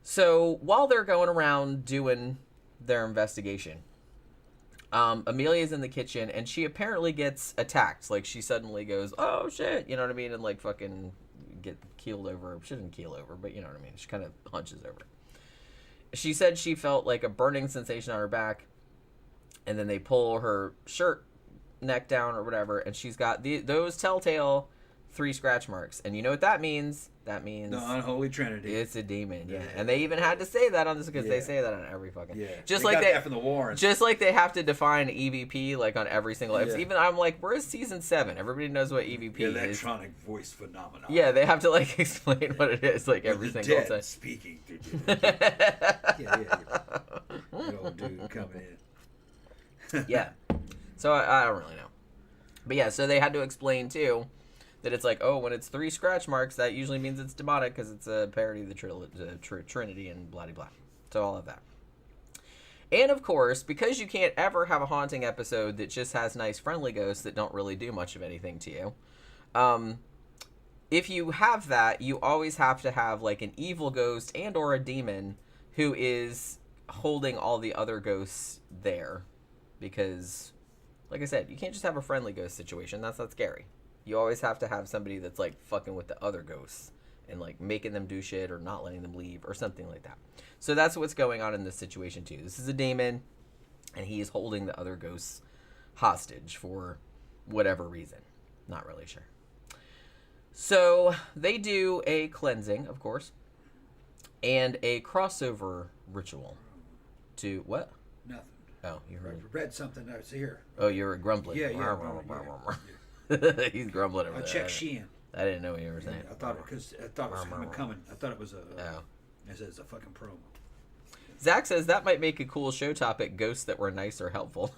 S1: So while they're going around doing their investigation, Amelia's in the kitchen, and she apparently gets attacked. Like, she suddenly goes, oh shit, you know what I mean, and like fucking get keeled over. She didn't keel over, but you know what I mean. She kind of hunches over. She said she felt like a burning sensation on her back, and then they pull her shirt neck down or whatever, and she's got those telltale 3 scratch marks. And you know what that means? That means
S2: the unholy trinity.
S1: It's a demon, yeah. And they even had to say that on this, because they say that on every fucking...
S2: Yeah.
S1: Just
S2: they
S1: like
S2: got
S1: they
S2: that from the Warrens.
S1: Just like they have to define EVP like on every single episode. Even I'm like, where's season 7? Everybody knows what EVP is.
S2: Electronic voice phenomenon.
S1: Yeah, they have to like explain what it is like every single
S2: dead
S1: time.
S2: Speaking through yeah. Good old dude coming in.
S1: Yeah. So I don't really know. But yeah, so they had to explain too that it's like, oh, when it's 3 scratch marks, that usually means it's demonic, because it's a parody of the Trinity and blah, blah, blah. So all of that. And of course, because you can't ever have a haunting episode that just has nice friendly ghosts that don't really do much of anything to you, if you have that, you always have to have like an evil ghost and or a demon who is holding all the other ghosts there. Because, like I said, you can't just have a friendly ghost situation. That's not scary. You always have to have somebody that's like fucking with the other ghosts and like making them do shit or not letting them leave or something like that. So that's what's going on in this situation too. This is a demon, and he is holding the other ghosts hostage for whatever reason. Not really sure. So they do a cleansing, of course, and a crossover ritual to what?
S2: Nothing.
S1: Oh, you heard.
S2: I read something that was here.
S1: Oh, you were grumbling.
S2: Yeah.
S1: He's grumbling over
S2: I
S1: there.
S2: checked Shein.
S1: I didn't know what you were saying.
S2: I thought it was coming. I thought it was a.
S1: Oh.
S2: I said it's a fucking promo.
S1: Zach says that might make a cool show topic: ghosts that were nice or helpful.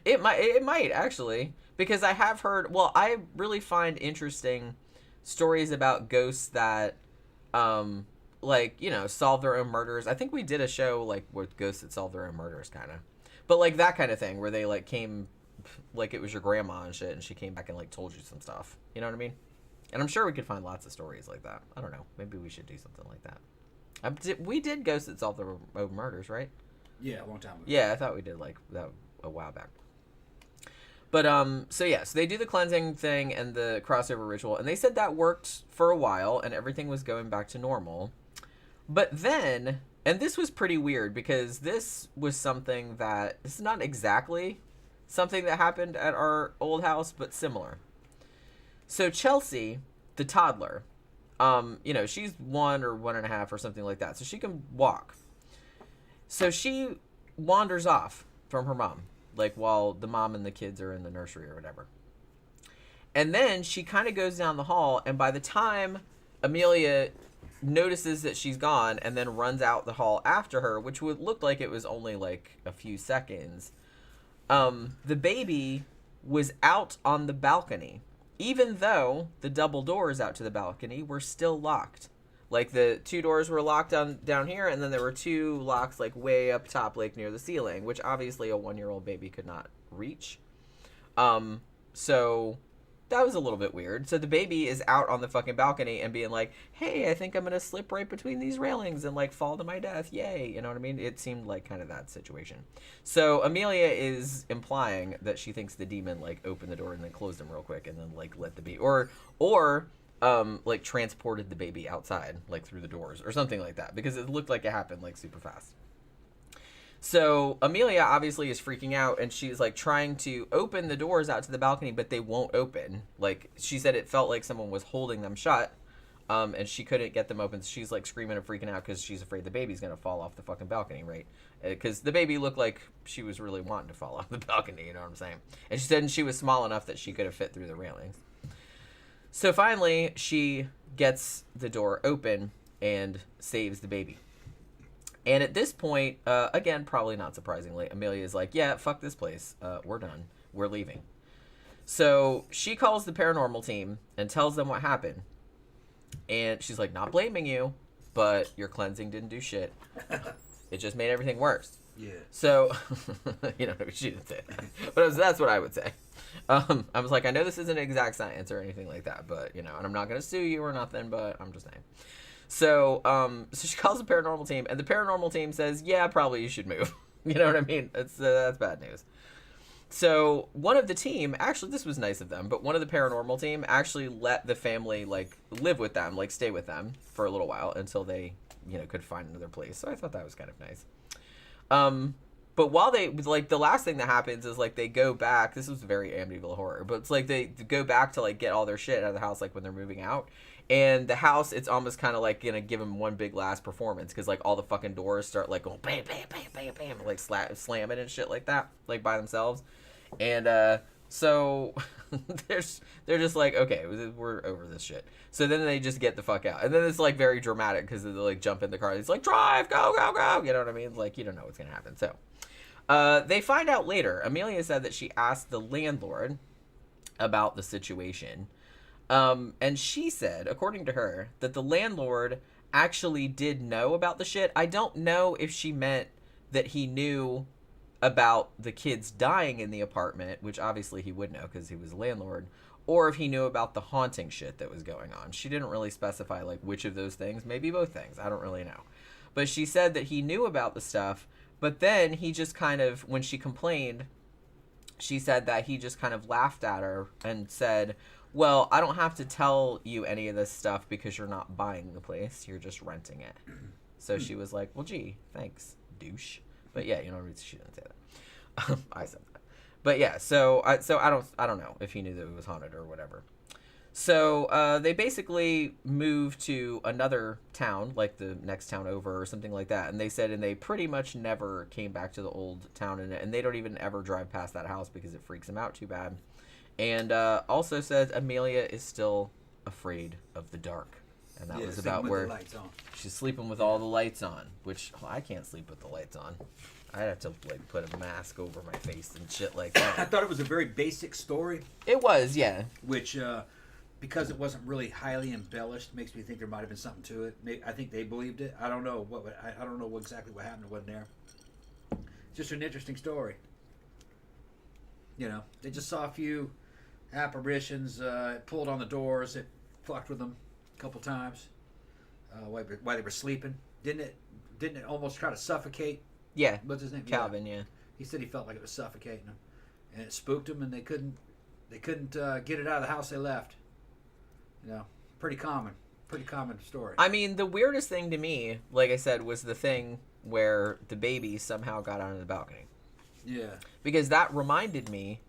S1: It might actually, because I have heard. Well, I really find interesting stories about ghosts that, like, you know, solve their own murders. I think we did a show like with ghosts that solve their own murders, kind of, but like that kind of thing where they like came, like it was your grandma and shit, and she came back and like told you some stuff. You know what I mean? And I'm sure we could find lots of stories like that. I don't know. Maybe we should do something like that. We did ghosts that solve their own murders, right?
S2: Yeah, a long time ago.
S1: Yeah, I thought we did like that a while back. But so they do the cleansing thing and the crossover ritual, and they said that worked for a while and everything was going back to normal. But then, and this was pretty weird, because this was something that, this is not exactly something that happened at our old house, but similar. So Chelsea, the toddler, you know, she's 1 or 1.5 or something like that, so she can walk. So she wanders off from her mom, like while the mom and the kids are in the nursery or whatever. And then she kind of goes down the hall, and by the time Amelia notices that she's gone and then runs out the hall after her, which would look like it was only like a few seconds, the baby was out on the balcony, even though the double doors out to the balcony were still locked. Like the 2 doors were locked down here, and then there were 2 locks like way up top, like near the ceiling, which obviously a 1-year-old baby could not reach. So that was a little bit weird. So the baby is out on the fucking balcony and being like, hey, I think I'm going to slip right between these railings and like fall to my death. Yay. You know what I mean? It seemed like kind of that situation. So Amelia is implying that she thinks the demon like opened the door and then closed him real quick and then like let the baby, or like transported the baby outside, like through the doors or something like that, because it looked like it happened like super fast. So Amelia obviously is freaking out, and she's like trying to open the doors out to the balcony, but they won't open. Like she said, it felt like someone was holding them shut, and she couldn't get them open. So she's like screaming and freaking out because she's afraid the baby's gonna fall off the fucking balcony, right? Because the baby looked like she was really wanting to fall off the balcony. You know what I'm saying? And she said she was small enough that she could have fit through the railings. So finally, she gets the door open and saves the baby. And at this point, again, probably not surprisingly, Amelia is like, yeah, fuck this place. We're done. We're leaving. So she calls the paranormal team and tells them what happened. And she's like, not blaming you, but your cleansing didn't do shit. It just made everything worse.
S2: Yeah.
S1: So, you know, she didn't say that. But that's what I would say. I was like, I know this isn't exact science or anything like that, but, you know, and I'm not going to sue you or nothing, but I'm just saying. So, so she calls the paranormal team, and the paranormal team says, yeah, probably you should move. You know what I mean? That's bad news. So one of the team, actually, this was nice of them, but one of the paranormal team actually let the family, like, live with them, like, stay with them for a little while until they, you know, could find another place. So I thought that was kind of nice. But while they, like, the last thing that happens is, like, they go back. This was very Amityville Horror, but it's like they go back to, like, get all their shit out of the house, like, when they're moving out. And the house, it's almost kind of like gonna give them one big last performance, because like all the fucking doors start like going bam, bam, bam, bam, bam, like slamming and shit like that, like by themselves. And so they're just like, okay, we're over this shit. So then they just get the fuck out, and then it's like very dramatic because they like jump in the car. It's like, drive, go, go, go. You know what I mean? Like, you don't know what's gonna happen. So they find out later. Amelia said that she asked the landlord about the situation. And she said, according to her, that the landlord actually did know about the shit. I don't know if she meant that he knew about the kids dying in the apartment, which obviously he would know because he was a landlord, or if he knew about the haunting shit that was going on. She didn't really specify like which of those things, maybe both things. I don't really know. But she said that he knew about the stuff, but then he just kind of, when she complained, she said that he just kind of laughed at her and said, well, I don't have to tell you any of this stuff because you're not buying the place. You're just renting it. So she was like, well, gee, thanks, douche. But yeah, you know, she didn't say that. I said that. But yeah, so I don't know if he knew that it was haunted or whatever. So they basically moved to another town, like the next town over or something like that. And they said, and they pretty much never came back to the old town. And they don't even ever drive past that house because it freaks them out too bad. And also says Amelia is still afraid of the dark. And that was about where she's sleeping with all the lights on, which I can't sleep with the lights on. I'd have to like put a mask over my face and shit like that.
S2: I thought it was a very basic story.
S1: It was, yeah.
S2: Which, because it wasn't really highly embellished, makes me think there might have been something to it. I think they believed it. I don't know I don't know exactly what happened. It wasn't there. Just an interesting story. You know, they just saw a few apparitions. It pulled on the doors. It fucked with them a couple times while they were sleeping. Didn't it almost try to suffocate?
S1: Yeah.
S2: What's his name?
S1: Calvin. Yeah.
S2: He said he felt like it was suffocating him, and it spooked him, and they couldn't get it out of the house they left. You know, pretty common story.
S1: I mean, the weirdest thing to me, like I said, was the thing where the baby somehow got onto the balcony.
S2: Yeah.
S1: Because that reminded me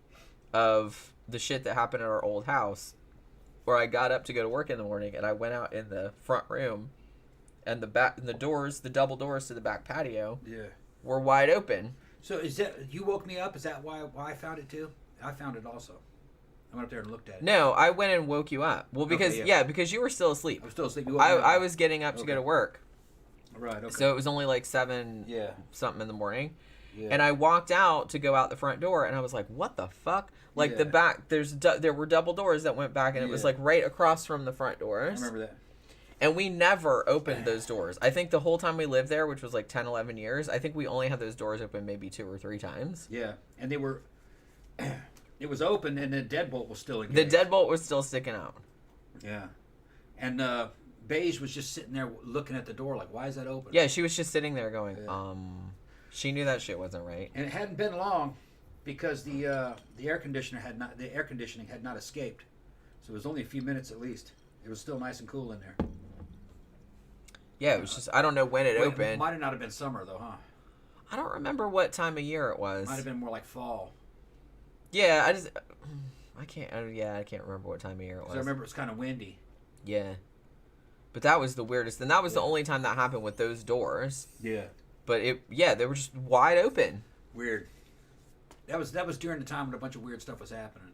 S1: of the shit that happened at our old house, where I got up to go to work in the morning, and I went out in the front room, and the doors, the double doors to the back patio, were wide open.
S2: So is that, you woke me up? Is that why I found it too? I found it also. I went up there and looked at it.
S1: No, I went and woke you up. Well, because because you were still asleep.
S2: I was still asleep.
S1: I was getting up to go to work.
S2: Right. Okay.
S1: So it was only like 7 something in the morning.
S2: Yeah.
S1: And I walked out to go out the front door, and I was like, what the fuck? Like the back, there were double doors that went back, and it was like right across from the front doors.
S2: I remember that.
S1: And we never opened those doors. I think the whole time we lived there, which was like 10, 11 years, I think we only had those doors open maybe 2 or 3 times.
S2: Yeah. And they were, It was open, and the deadbolt was still
S1: The
S2: engaged.
S1: deadbolt was still sticking out.
S2: Yeah. And Beige was just sitting there looking at the door like, why is that open?
S1: Yeah, she was just sitting there going,
S2: Yeah.
S1: She knew that shit wasn't right.
S2: And it hadn't been long because the air conditioning had not escaped. So it was only a few minutes at least. It was still nice and cool in there.
S1: Yeah, it was just, I don't know when it opened.
S2: It might have not have been summer though, huh?
S1: I don't remember what time of year it was.
S2: Might have been more like fall.
S1: Yeah, I can't remember what time of year it was.
S2: I remember it was kind of windy.
S1: Yeah. But that was the weirdest. And that was the only time that happened with those doors.
S2: Yeah.
S1: But they were just wide open.
S2: Weird. That was during the time when a bunch of weird stuff was happening.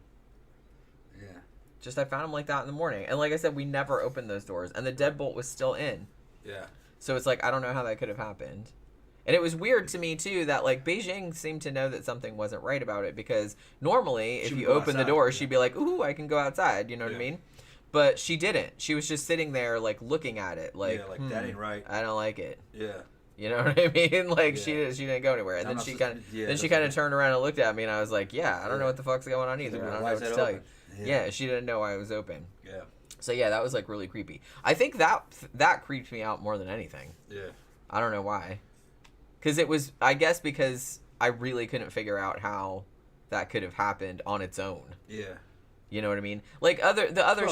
S2: Yeah.
S1: Just I found them like that in the morning. And like I said, we never opened those doors. And the deadbolt was still in.
S2: Yeah.
S1: So it's like, I don't know how that could have happened. And it was weird to me, too, that, like, Beijing seemed to know that something wasn't right about it. Because normally, if you open the door, she'd be like, ooh, I can go outside. You know what I mean? But she didn't. She was just sitting there, like, looking at it. Like,
S2: that ain't right.
S1: I don't like it.
S2: Yeah.
S1: You know what I mean? Like, she didn't go anywhere. And then she kind of turned around and looked at me, and I was like, yeah, I don't know what the fuck's going on either. I don't know what to tell you. Yeah, she didn't know I was open.
S2: Yeah.
S1: So, yeah, that was, like, really creepy. I think that creeped me out more than anything.
S2: Yeah.
S1: I don't know why. Because it was, I guess because I really couldn't figure out how that could have happened on its own.
S2: Yeah.
S1: You know what I mean? Like, the other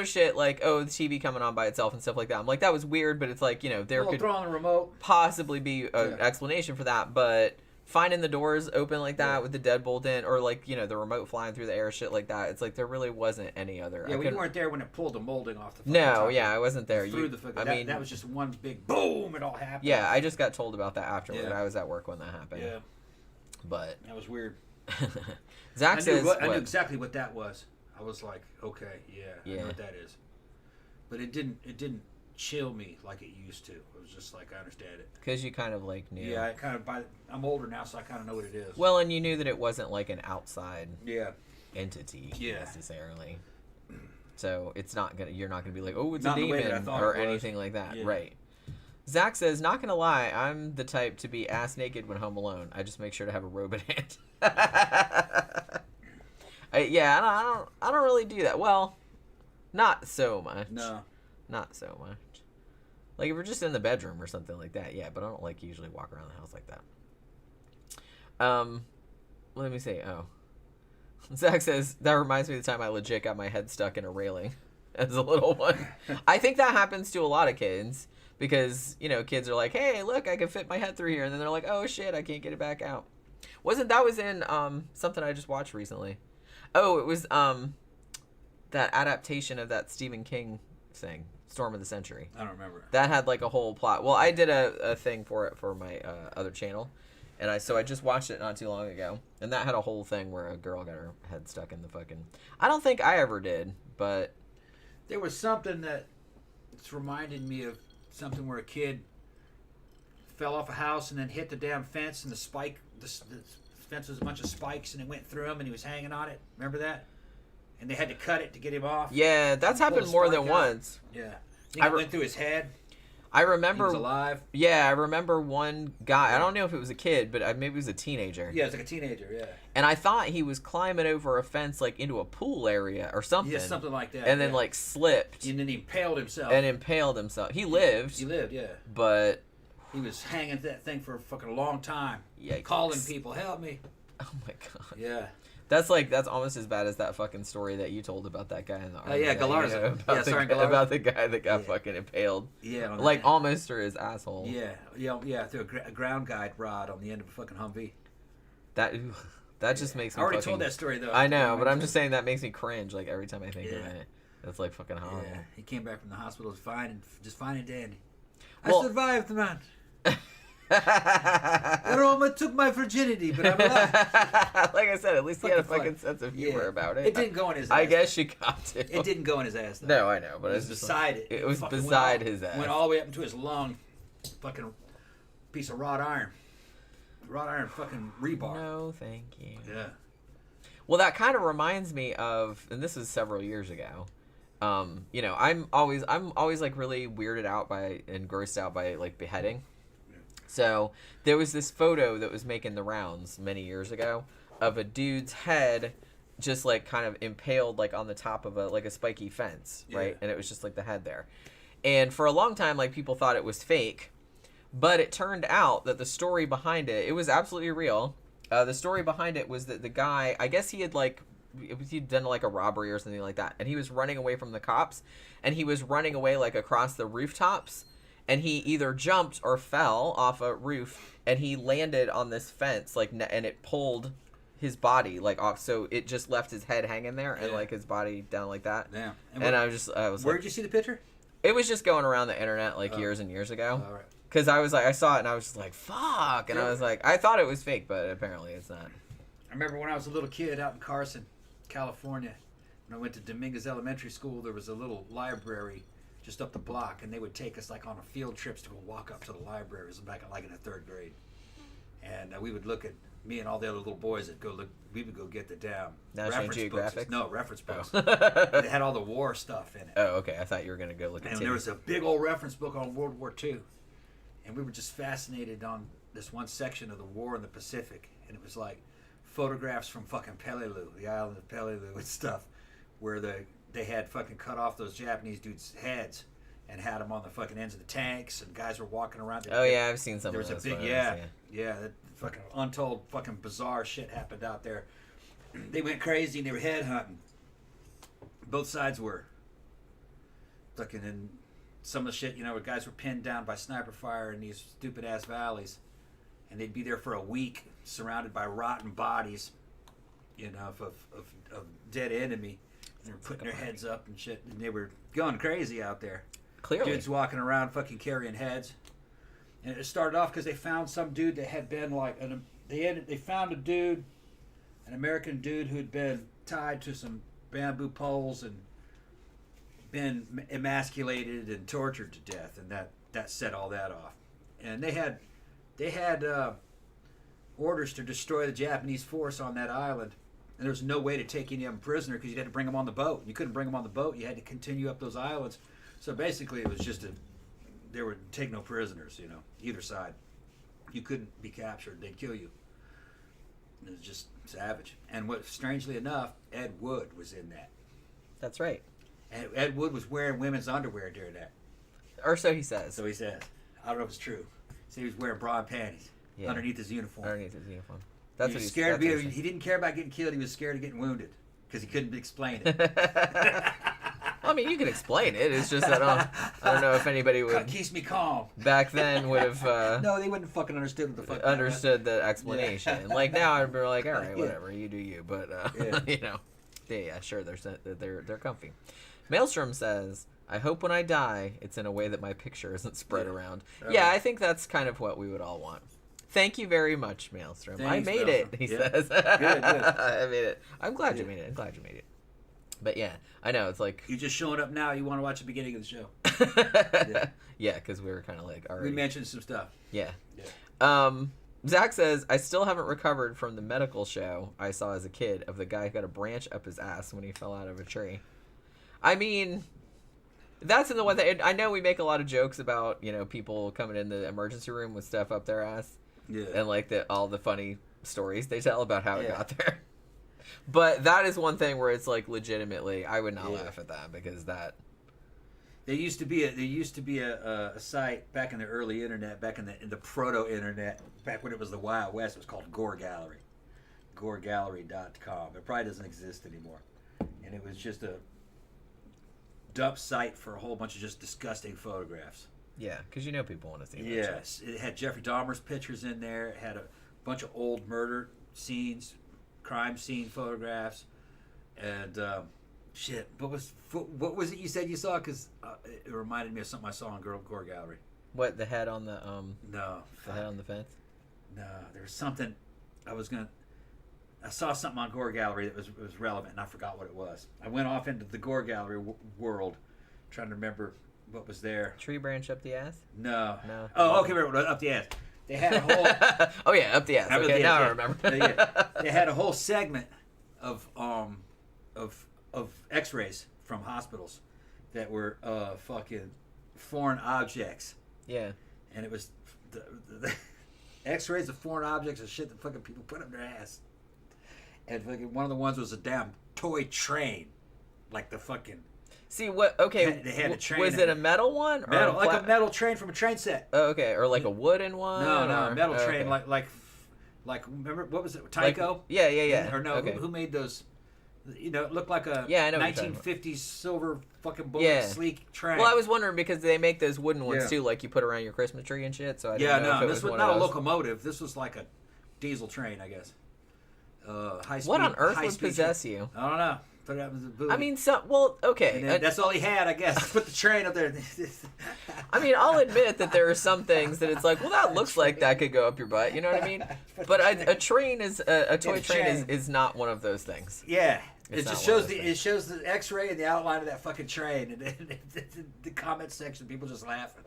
S1: shit, like, oh, the TV coming on by itself and stuff like that. I'm like, that was weird, but it's like, you know, there could
S2: throw on the remote.
S1: Possibly be an explanation for that, but finding the doors open like that with the deadbolt in, or like, you know, the remote flying through the air, shit like that, it's like there really wasn't any other.
S2: Yeah, you weren't there when it pulled the molding off the
S1: No, yeah, I wasn't there.
S2: That was just one big boom, it all happened.
S1: Yeah, I just got told about that afterward.
S2: Yeah.
S1: I was at work when that happened.
S2: Yeah.
S1: But
S2: that was weird.
S1: Zach says
S2: I knew exactly what that was. I was like, okay, I know what that is. But it didn't chill me like it used to. It was just like, I understand it.
S1: Because you kind of like knew.
S2: Yeah, I'm older now, so I kind of know what it is.
S1: Well, and you knew that it wasn't like an outside entity
S2: Yeah.
S1: necessarily. So it's not gonna. You're not gonna be like, oh, it's
S2: not
S1: a demon or anything like that, right? Zach says, not gonna lie, I'm the type to be ass naked when home alone. I just make sure to have a robe at hand. I don't really do that. Well, not so much.
S2: No,
S1: not so much. Like if we're just in the bedroom or something like that, yeah. But I don't like usually walk around the house like that. Let me see. Oh, Zach says that reminds me of the time I legit got my head stuck in a railing as a little one. I think that happens to a lot of kids because you know kids are like, hey, look, I can fit my head through here, and then they're like, oh shit, I can't get it back out. That was in something I just watched recently. Oh, it was that adaptation of that Stephen King thing, Storm of the Century.
S2: I don't remember.
S1: That had like a whole plot. Well, I did a thing for it for my other channel, and I just watched it not too long ago, and that had a whole thing where a girl got her head stuck in the fucking. I don't think I ever did, but
S2: there was something it's reminded me of something where a kid fell off a house and then hit the damn fence, and the fence was a bunch of spikes, and it went through him, and he was hanging on it. Remember that? And they had to cut it to get him off.
S1: Yeah, that's happened more than once.
S2: Yeah. It went through his head.
S1: I remember.
S2: He was alive.
S1: Yeah, I remember one guy. I don't know if it was a kid, but maybe it was a teenager.
S2: Yeah, it was like a teenager, yeah.
S1: And I thought he was climbing over a fence, like, into a pool area or something.
S2: Yeah, something like that.
S1: And then, like, slipped.
S2: And then he impaled himself.
S1: He lived.
S2: He lived, yeah.
S1: But
S2: he was hanging to that thing for a fucking long time.
S1: Yikes.
S2: Calling people, help me.
S1: Oh, my God.
S2: Yeah.
S1: That's almost as bad as that fucking story that you told about that guy in the army.
S2: Oh, yeah, Galarza. Galarza.
S1: About the guy that got fucking impaled.
S2: Yeah.
S1: Like, almost through his asshole.
S2: Yeah, through a ground guide rod on the end of a fucking Humvee.
S1: That just makes me
S2: I already told that story, though.
S1: I know, but I'm just saying that makes me cringe, like, every time I think of it. That's, like, fucking horrible. Yeah,
S2: he came back from the hospital fine and dandy. I survived, man. Roma took my virginity, but I'm alive.
S1: Like I said, at least he had a fucking sense of humor about it.
S2: It didn't go in his ass.
S1: I guess she got to.
S2: It didn't go in his ass, though.
S1: No, I know, but
S2: it was beside it.
S1: It was beside his ass.
S2: Went all the way up into his lung. Fucking piece of wrought iron. Wrought iron fucking rebar.
S1: No, thank you.
S2: Yeah.
S1: Well, that kind of reminds me of, and this is several years ago. You know, I'm always like really weirded out by and grossed out by like beheading. So there was this photo that was making the rounds many years ago of a dude's head just like kind of impaled like on the top of a spiky fence, right? And it was just like the head there. And for a long time, like, people thought it was fake, but it turned out that the story behind it was absolutely real. The story behind it was that the guy, I guess he'd done like a robbery or something like that, and he was running away from the cops, and he was running away like across the rooftops, and he either jumped or fell off a roof, and he landed on this fence, like, and it pulled his body like off, so it just left his head hanging there and like his body down like that.
S2: Damn.
S1: And I was
S2: where'd
S1: like,
S2: you see the picture?
S1: it was just going around the internet like years and years ago.
S2: All right.
S1: Because I was like, I saw it and I was just like, fuck. And I was like, I thought it was fake, but apparently it's not.
S2: I remember when I was a little kid out in Carson, California, when I went to Dominguez Elementary School, there was a little library just up the block, and they would take us like on a field trips to go walk up to the library. It was back like in the 3rd grade. And we would look at, me and all the other little boys that go look, we would go get the damn
S1: National
S2: reference
S1: Geographic?
S2: books. No, reference books.
S1: Oh.
S2: They had all the war stuff in it.
S1: Oh, okay. I thought you were going to go look at
S2: And there was a big old reference book on World War II. And we were just fascinated on this one section of the war in the Pacific. And it was like photographs from fucking Peleliu, the island of Peleliu and stuff, where they had fucking cut off those Japanese dudes' heads and had them on the fucking ends of the tanks, and guys were walking around.
S1: Oh, yeah, I've seen some
S2: there
S1: of
S2: was
S1: those
S2: a big,
S1: photos,
S2: yeah, that fucking untold fucking bizarre shit happened out there. They went crazy and they were headhunting. Both sides were. Fucking in some of the shit, where guys were pinned down by sniper fire in these stupid ass valleys, and they'd be there for a week surrounded by rotten bodies, of dead enemy. And they were putting their heads up and shit, and they were going crazy out there.
S1: Clearly.
S2: Dudes walking around fucking carrying heads. And it started off because they found some dude that had been like, they found a dude, an American dude who had been tied to some bamboo poles and been emasculated and tortured to death, and that set all that off. And they had orders to destroy the Japanese force on that island, and there was no way to take any of them prisoner because you had to bring them on the boat. You couldn't bring them on the boat. You had to continue up those islands. So basically, it was just they would take no prisoners, either side. You couldn't be captured. They'd kill you. It was just savage. And strangely enough, Ed Wood was in that.
S1: That's right.
S2: And Ed Wood was wearing women's underwear during that.
S1: Or so he says.
S2: So he says. I don't know if it's true. So he was wearing bra and panties underneath his uniform.
S1: Underneath his uniform. That's
S2: he
S1: what
S2: was
S1: he's
S2: scared.
S1: that's
S2: He didn't care about getting killed. He was scared of getting wounded because he couldn't explain it.
S1: Well, I mean, you can explain it. It's just I don't know if anybody would.
S2: Keeps me calm.
S1: Back then would have.
S2: No, they wouldn't fucking understood what the fuck.
S1: Understood the explanation.
S2: Yeah.
S1: Like now, I'd be like, all right, whatever, you do you. But sure, they're comfy. Maelstrom says, I hope when I die, it's in a way that my picture isn't spread around. Yeah, I think that's kind of what we would all want. Thank you very much, Maelstrom.
S2: Thanks,
S1: I made it, he says.
S2: Good.
S1: I made it. I'm glad you made it. I'm glad you made it. But yeah, I know, it's like...
S2: You're just showing up now. You want to watch the beginning of the show.
S1: Yeah, because we were kind of like... already.
S2: We mentioned some stuff.
S1: Yeah. Zach says, I still haven't recovered from the medical show I saw as a kid of the guy who got a branch up his ass when he fell out of a tree. I mean... That's in the one that I know we make a lot of jokes about, people coming in the emergency room with stuff up their ass.
S2: Yeah.
S1: And like all the funny stories they tell about how it got there. But that is one thing where it's like legitimately I would not laugh at that because that
S2: There used to be a site back in the early internet, back in the proto internet, back when it was the Wild West. It was called Gore Gallery, goregallery.com. It probably doesn't exist anymore, and it was just a dump site for a whole bunch of just disgusting photographs.
S1: Yeah, because people want to see that.
S2: Yes, it had Jeffrey Dahmer's pictures in there. It had a bunch of old murder scenes, crime scene photographs, and shit. What was it you said you saw? Because it reminded me of something I saw on Gore Gallery.
S1: What, the head on the
S2: No.
S1: The head on the fence?
S2: No, there was something I saw something on Gore Gallery that was relevant, and I forgot what it was. I went off into the Gore Gallery world, trying to remember what was there.
S1: Tree branch up the ass?
S2: No.
S1: No.
S2: Oh, okay, remember, up the ass. They had a whole...
S1: Oh, yeah, up the ass. Okay, now I remember.
S2: They had a whole segment of X-rays from hospitals that were fucking foreign objects.
S1: Yeah.
S2: And it was the X-rays of foreign objects and shit that fucking people put up their ass. And fucking one of the ones was a damn toy train, like the fucking.
S1: See what? Okay,
S2: They had a train.
S1: Was it a metal one?
S2: Metal,
S1: or
S2: like a metal train from a train set.
S1: Oh, okay, or like a wooden one?
S2: No,
S1: or,
S2: a metal
S1: oh,
S2: train,
S1: okay.
S2: like remember what was it? Tyco?
S1: Like, yeah.
S2: Or no,
S1: okay.
S2: who made those? You know, it looked like a
S1: I know what you're talking
S2: 1950s silver fucking bullet sleek train.
S1: Well, I was wondering because they make those wooden ones
S2: Yeah.
S1: too, like you put around your Christmas tree and shit. So I didn't know if it
S2: this was
S1: one
S2: not
S1: of
S2: a
S1: those.
S2: locomotive. This was like a diesel train, I guess. High speed.
S1: What on earth
S2: high
S1: would
S2: speed
S1: possess
S2: train.
S1: you?
S2: I don't know. Put it up in the booty.
S1: I mean, okay.
S2: And then that's all he had, I guess. Put the train up there.
S1: I mean, I'll admit that there are some things that it's like, well, that looks like that could go up your butt. You know what I mean? But a train is a toy train is not one of those things.
S2: Yeah.
S1: It's
S2: It just
S1: not one
S2: shows
S1: of those
S2: it shows the X-ray and the outline of that fucking train, and the comment section, people just laughing.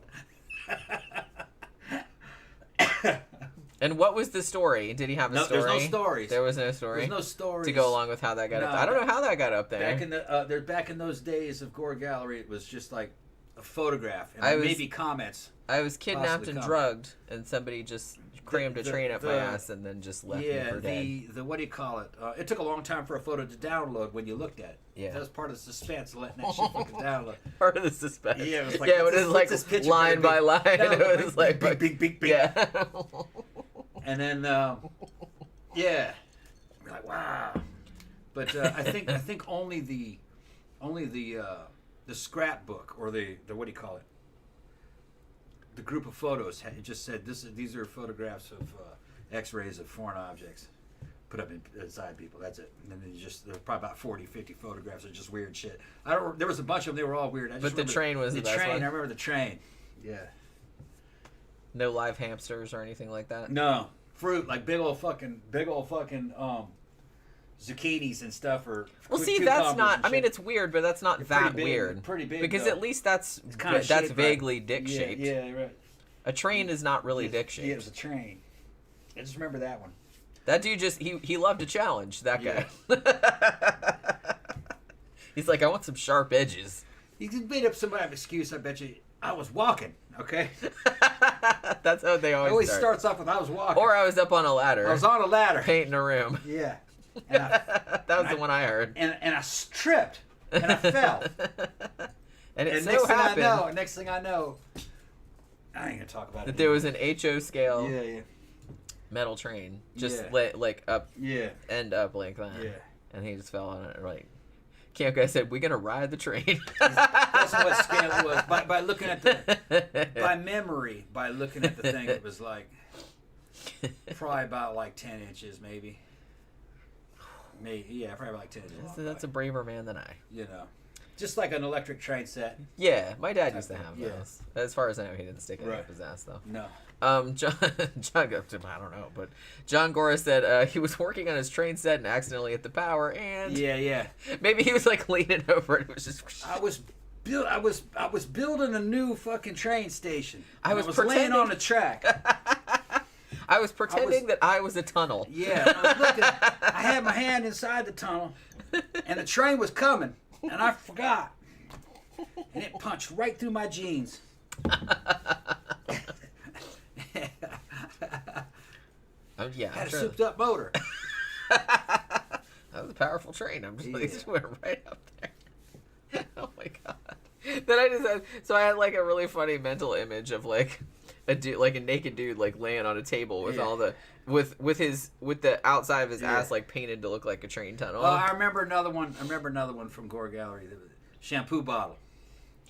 S1: And what was the story? Did he have a story?
S2: There's no stories.
S1: There was no story.
S2: There's no stories
S1: to go along with how that got up there. I don't know how that got up there.
S2: Back in those days of Gore Gallery, it was just like a photograph and maybe comments.
S1: I was kidnapped
S2: possibly
S1: and
S2: come.
S1: drugged, and somebody just crammed a train up my ass and then just left me for dead.
S2: The what do you call it? It took a long time for a photo to download when you looked at it.
S1: Yeah.
S2: That was part of the suspense of letting that shit fucking download.
S1: Part of the suspense.
S2: Yeah, it was like,
S1: it was like line by line. It was like
S2: big.
S1: Yeah.
S2: And then, yeah, we're like, wow. But I think only the scrapbook or the what do you call it? The group of photos it just said these are photographs of X-rays of foreign objects put up inside people. That's it. And then there's probably about 40, 50 photographs of just weird shit. There was a bunch of them. They were all weird.
S1: But the train was the best one.
S2: I remember the train. Yeah.
S1: No live hamsters or anything like that.
S2: No fruit, like big old fucking zucchinis and stuff. Or
S1: well, see, that's not. I mean, it's weird, but that's not that weird.
S2: Pretty big.
S1: Because
S2: though.
S1: At least that's vaguely dick shaped.
S2: Yeah, right.
S1: A train is not really dick shaped.
S2: Yeah, it was a train. I just remember that one.
S1: That dude he loved a challenge. That guy. He's like, I want some sharp edges.
S2: He made up some kind of excuse. I bet you. I was walking. Okay.
S1: That's how they always start.
S2: Starts off with I was walking.
S1: Or I was up on a ladder.
S2: I was on a ladder.
S1: Painting a room.
S2: Yeah.
S1: That was the one I heard.
S2: And I tripped and I fell.
S1: And it so
S2: next
S1: happened.
S2: Next thing I know, I ain't gonna talk about it.
S1: That there was an HO scale
S2: Yeah.
S1: metal train just
S2: Yeah.
S1: like up, end up like that.
S2: Yeah.
S1: And he just fell on it. Like, Camp guy said, "We're gonna ride the train."
S2: That's what scale it was. By looking at by looking at the thing, it was like probably about like 10 inches, maybe. Yeah, probably like 10 inches.
S1: That's a braver man than I.
S2: You know, just like an electric train set.
S1: Yeah, my dad used to have those. As far as I know, he didn't stick it up his ass though.
S2: No.
S1: John, I don't know, but John Gora said he was working on his train set and accidentally hit the power, and maybe he was like leaning over it. It was just.
S2: I was building a new fucking train station.
S1: I was
S2: laying on the track.
S1: I was pretending that I was a tunnel.
S2: Yeah, I was looking. I had my hand inside the tunnel, and the train was coming, and I forgot, and it punched right through my jeans.
S1: Yeah,
S2: had a souped-up motor.
S1: That was a powerful train. I'm just like, just went right up there. Oh my god. Then I just had, so I had like a really funny mental image of like a dude, like a naked dude, like laying on a table with all the with the outside of his ass like painted to look like a train tunnel.
S2: Oh, I remember another one from Gore Gallery. The shampoo bottle.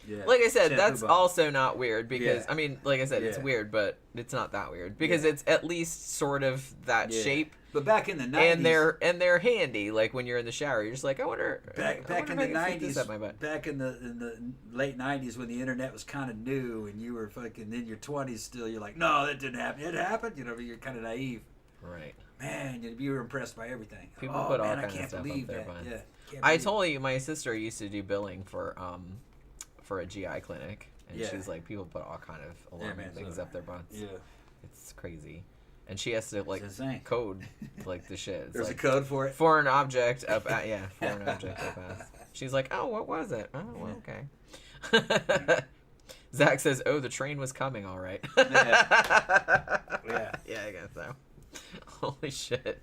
S2: Yeah,
S1: like I said, that's also not weird because I mean, like I said, it's weird, but it's not that weird because it's at least sort of that shape.
S2: But back in the 90s,
S1: and they're handy. Like when you're in the shower, you're just like, I wonder.
S2: Back in the 90s, back in the late 90s when the internet was kind of new and you were fucking in your 20s still, you're like, no, that didn't happen. It happened. You know, you're kind of naive.
S1: Right.
S2: Man, you were impressed by everything.
S1: People put all kinds of stuff up there.
S2: Yeah.
S1: I told you my sister used to do billing for a GI clinic, and she's like, people put all kind of alarming things up their butts. Yeah, it's crazy, and she has to like code like the shit.
S2: There's
S1: like,
S2: a code for it.
S1: Foreign object up at foreign object up ass. She's like, oh, what was it? Oh, well, okay. Zach says, oh, the train was coming, all right. Yeah, I guess so. Holy shit.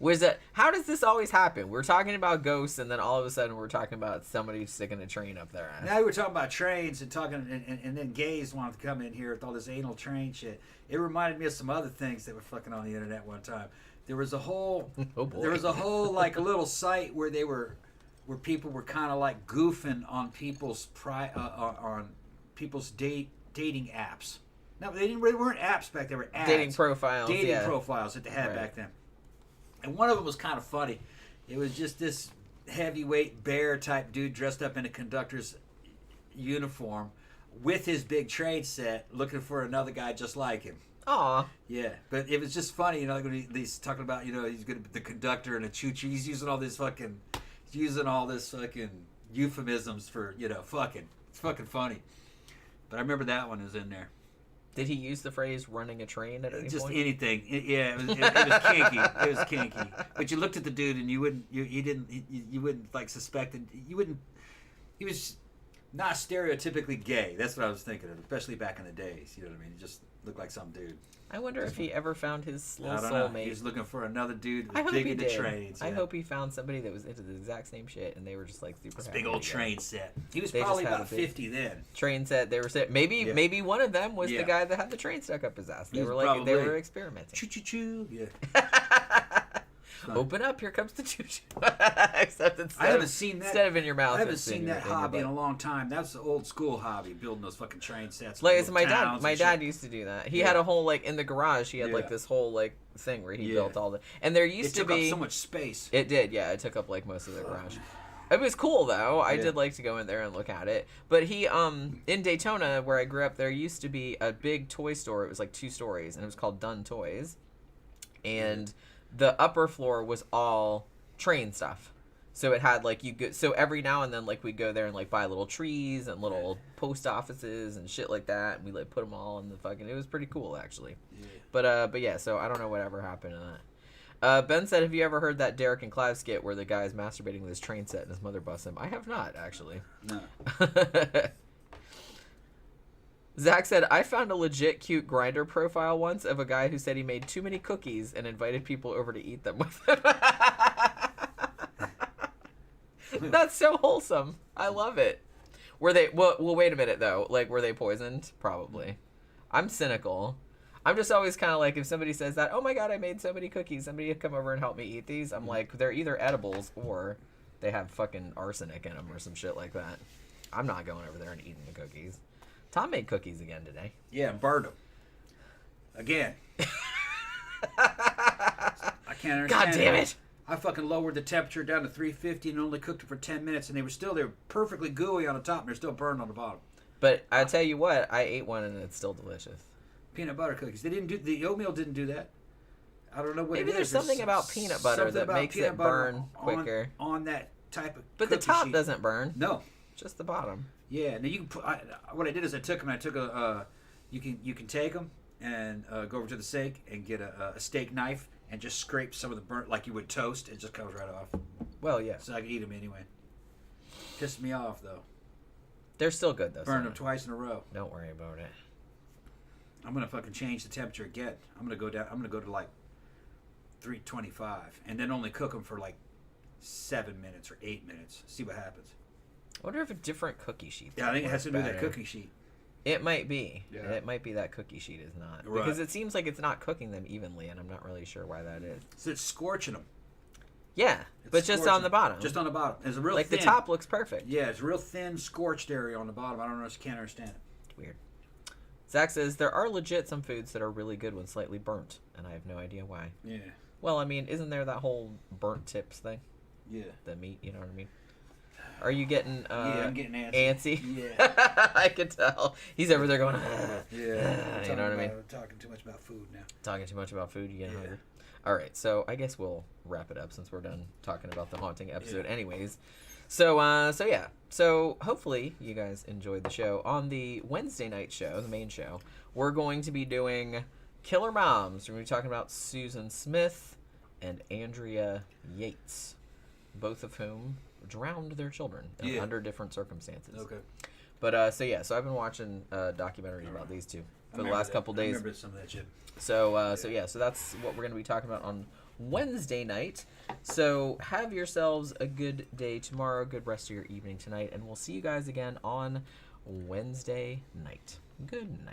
S1: Was that? How does this always happen? We're talking about ghosts, and then all of a sudden we're talking about somebody sticking a train up their ass.
S2: Now we're talking about trains and talking, and then gays wanted to come in here with all this anal train shit. It reminded me of some other things that were fucking on the internet one time. There was a whole, like little site where where people were kind of like goofing on people's dating apps. No, they weren't apps back then. They were ads.
S1: Dating profiles.
S2: Dating profiles that they had back then. And one of them was kind of funny. It was just this heavyweight bear type dude dressed up in a conductor's uniform with his big train set, looking for another guy just like him.
S1: Aw.
S2: Yeah, but it was just funny, like when he's talking about, he's going to be the conductor and a choo-choo. He's using all this fucking euphemisms for, fucking. It's fucking funny. But I remember that one was in there.
S1: Did he use the phrase "running a train" at any
S2: just
S1: point?
S2: Anything. It was kinky. It was kinky. But you looked at the dude and you wouldn't like suspect it. He was not stereotypically gay. That's what I was thinking of, especially back in the days. You know what I mean? He just looked like some dude.
S1: I wonder if he ever found his little
S2: I don't know.
S1: soulmate.
S2: He was looking for another dude
S1: I
S2: who's
S1: hope
S2: big
S1: he
S2: into
S1: did.
S2: trains.
S1: I
S2: yeah.
S1: hope he found somebody that was into the exact same shit, and they were just like super.
S2: This
S1: happy
S2: big old
S1: together.
S2: train set. He was
S1: They
S2: probably
S1: just had
S2: about
S1: a big
S2: 50 then.
S1: Train set. They were set. Maybe one of them was
S2: Yeah.
S1: the guy that had the train stuck up his ass. They
S2: He's
S1: were like
S2: probably-
S1: they were experimenting.
S2: Choo choo choo. Yeah.
S1: Open up! Here comes the choo choo. Except
S2: I haven't seen that.
S1: instead of in your mouth.
S2: I haven't
S1: it's
S2: seen
S1: in
S2: that
S1: your
S2: hobby in
S1: butt.
S2: a long time. That's the old school hobby, building those fucking train sets.
S1: Like
S2: in
S1: it's
S2: little
S1: my dad.
S2: towns
S1: My
S2: and
S1: dad
S2: shit.
S1: used to do that. He
S2: Yeah.
S1: had a whole like in the garage. He had like
S2: Yeah.
S1: this whole like thing where he
S2: Yeah.
S1: built all the. And there used
S2: It
S1: to
S2: took
S1: be
S2: up so much space.
S1: It did, yeah. It took up like most of the garage. It was cool though. I
S2: Yeah.
S1: did like to go in there and look at it. But he in Daytona where I grew up, there used to be a big toy store. It was like 2 stories, and it was called Dunn Toys. And the upper floor was all train stuff. So it had like so every now and then like we'd go there and like buy little trees and little post offices and shit like that, and we like put them all in the fucking. It was pretty cool actually.
S2: Yeah.
S1: But yeah, so I don't know whatever happened to that. Ben said, have you ever heard that Derek and Clive skit where the guy is masturbating with his train set and his mother busts him? I have not, actually.
S2: No.
S1: Zach said, I found a legit cute Grindr profile once of a guy who said he made too many cookies and invited people over to eat them with him. That's so wholesome. I love it. Were they, well, wait a minute, though. Like, were they poisoned? Probably. I'm cynical. I'm just always kind of like, if somebody says that, oh my god, I made so many cookies, somebody come over and help me eat these, I'm like, they're either edibles or they have fucking arsenic in them or some shit like that. I'm not going over there and eating the cookies. Tom made cookies again today.
S2: Yeah, burned them. Again. I can't understand.
S1: God damn it!
S2: I fucking lowered the temperature down to 350 and only cooked it for 10 minutes, and they were perfectly gooey on the top, and they're still burned on the bottom.
S1: But I tell you what, I ate one and it's still delicious.
S2: Peanut butter cookies. The oatmeal didn't do that. I don't know what
S1: Maybe
S2: it is.
S1: there's something about peanut butter
S2: something
S1: that
S2: about
S1: makes
S2: peanut
S1: it
S2: butter
S1: burn quicker.
S2: on that type of
S1: But the
S2: cookie
S1: top
S2: sheet.
S1: doesn't burn.
S2: No.
S1: Just the bottom.
S2: Yeah. Now you can put. What I did is I took them. I took a. You can take them and go over to the sink and get a steak knife and just scrape some of the burnt like you would toast. It just comes right off.
S1: Well, yeah.
S2: So I can eat them anyway. Pissed me off though.
S1: They're still good though.
S2: Burned them twice in a row.
S1: Don't worry about it.
S2: I'm gonna fucking change the temperature again. I'm gonna go down. I'm gonna go to like 325 and then only cook them for like 7 minutes or 8 minutes. See what happens.
S1: I wonder if a different cookie sheet.
S2: Yeah, I think it has to do with that
S1: better.
S2: cookie sheet.
S1: It might be.
S2: Yeah.
S1: It might be that cookie sheet is not.
S2: Right.
S1: Because it seems like it's not cooking them evenly, and I'm not really sure why that is.
S2: So it's scorching them.
S1: Yeah, but just on the bottom.
S2: Just on the bottom. It's a real
S1: like
S2: thin.
S1: the top looks perfect.
S2: Yeah, it's a real thin scorched area on the bottom. I don't know if you can't understand it.
S1: It's weird. Zach says, there are legit some foods that are really good when slightly burnt, and I have no idea why.
S2: Yeah.
S1: Well, I mean, isn't there that whole burnt tips thing?
S2: Yeah.
S1: The meat, you know what I mean? Are you getting
S2: yeah, I'm getting antsy.
S1: antsy?
S2: Yeah.
S1: I can tell. He's over there going,
S2: Yeah.
S1: you know what I mean?
S2: I'm talking too much about food now.
S1: Talking too much about food, you getting hungry? All right, so I guess we'll wrap it up since we're done talking about the haunting episode anyways. So yeah. So hopefully you guys enjoyed the show. On the Wednesday night show, the main show, we're going to be doing Killer Moms. We're going to be talking about Susan Smith and Andrea Yates, both of whom drowned their children under different circumstances.
S2: Okay.
S1: But so I've been watching documentaries about these two for the last couple days.
S2: I remember some of that shit.
S1: So yeah, so that's what we're going to be talking about on Wednesday night. So have yourselves a good day tomorrow, good rest of your evening tonight, and we'll see you guys again on Wednesday night. Good night.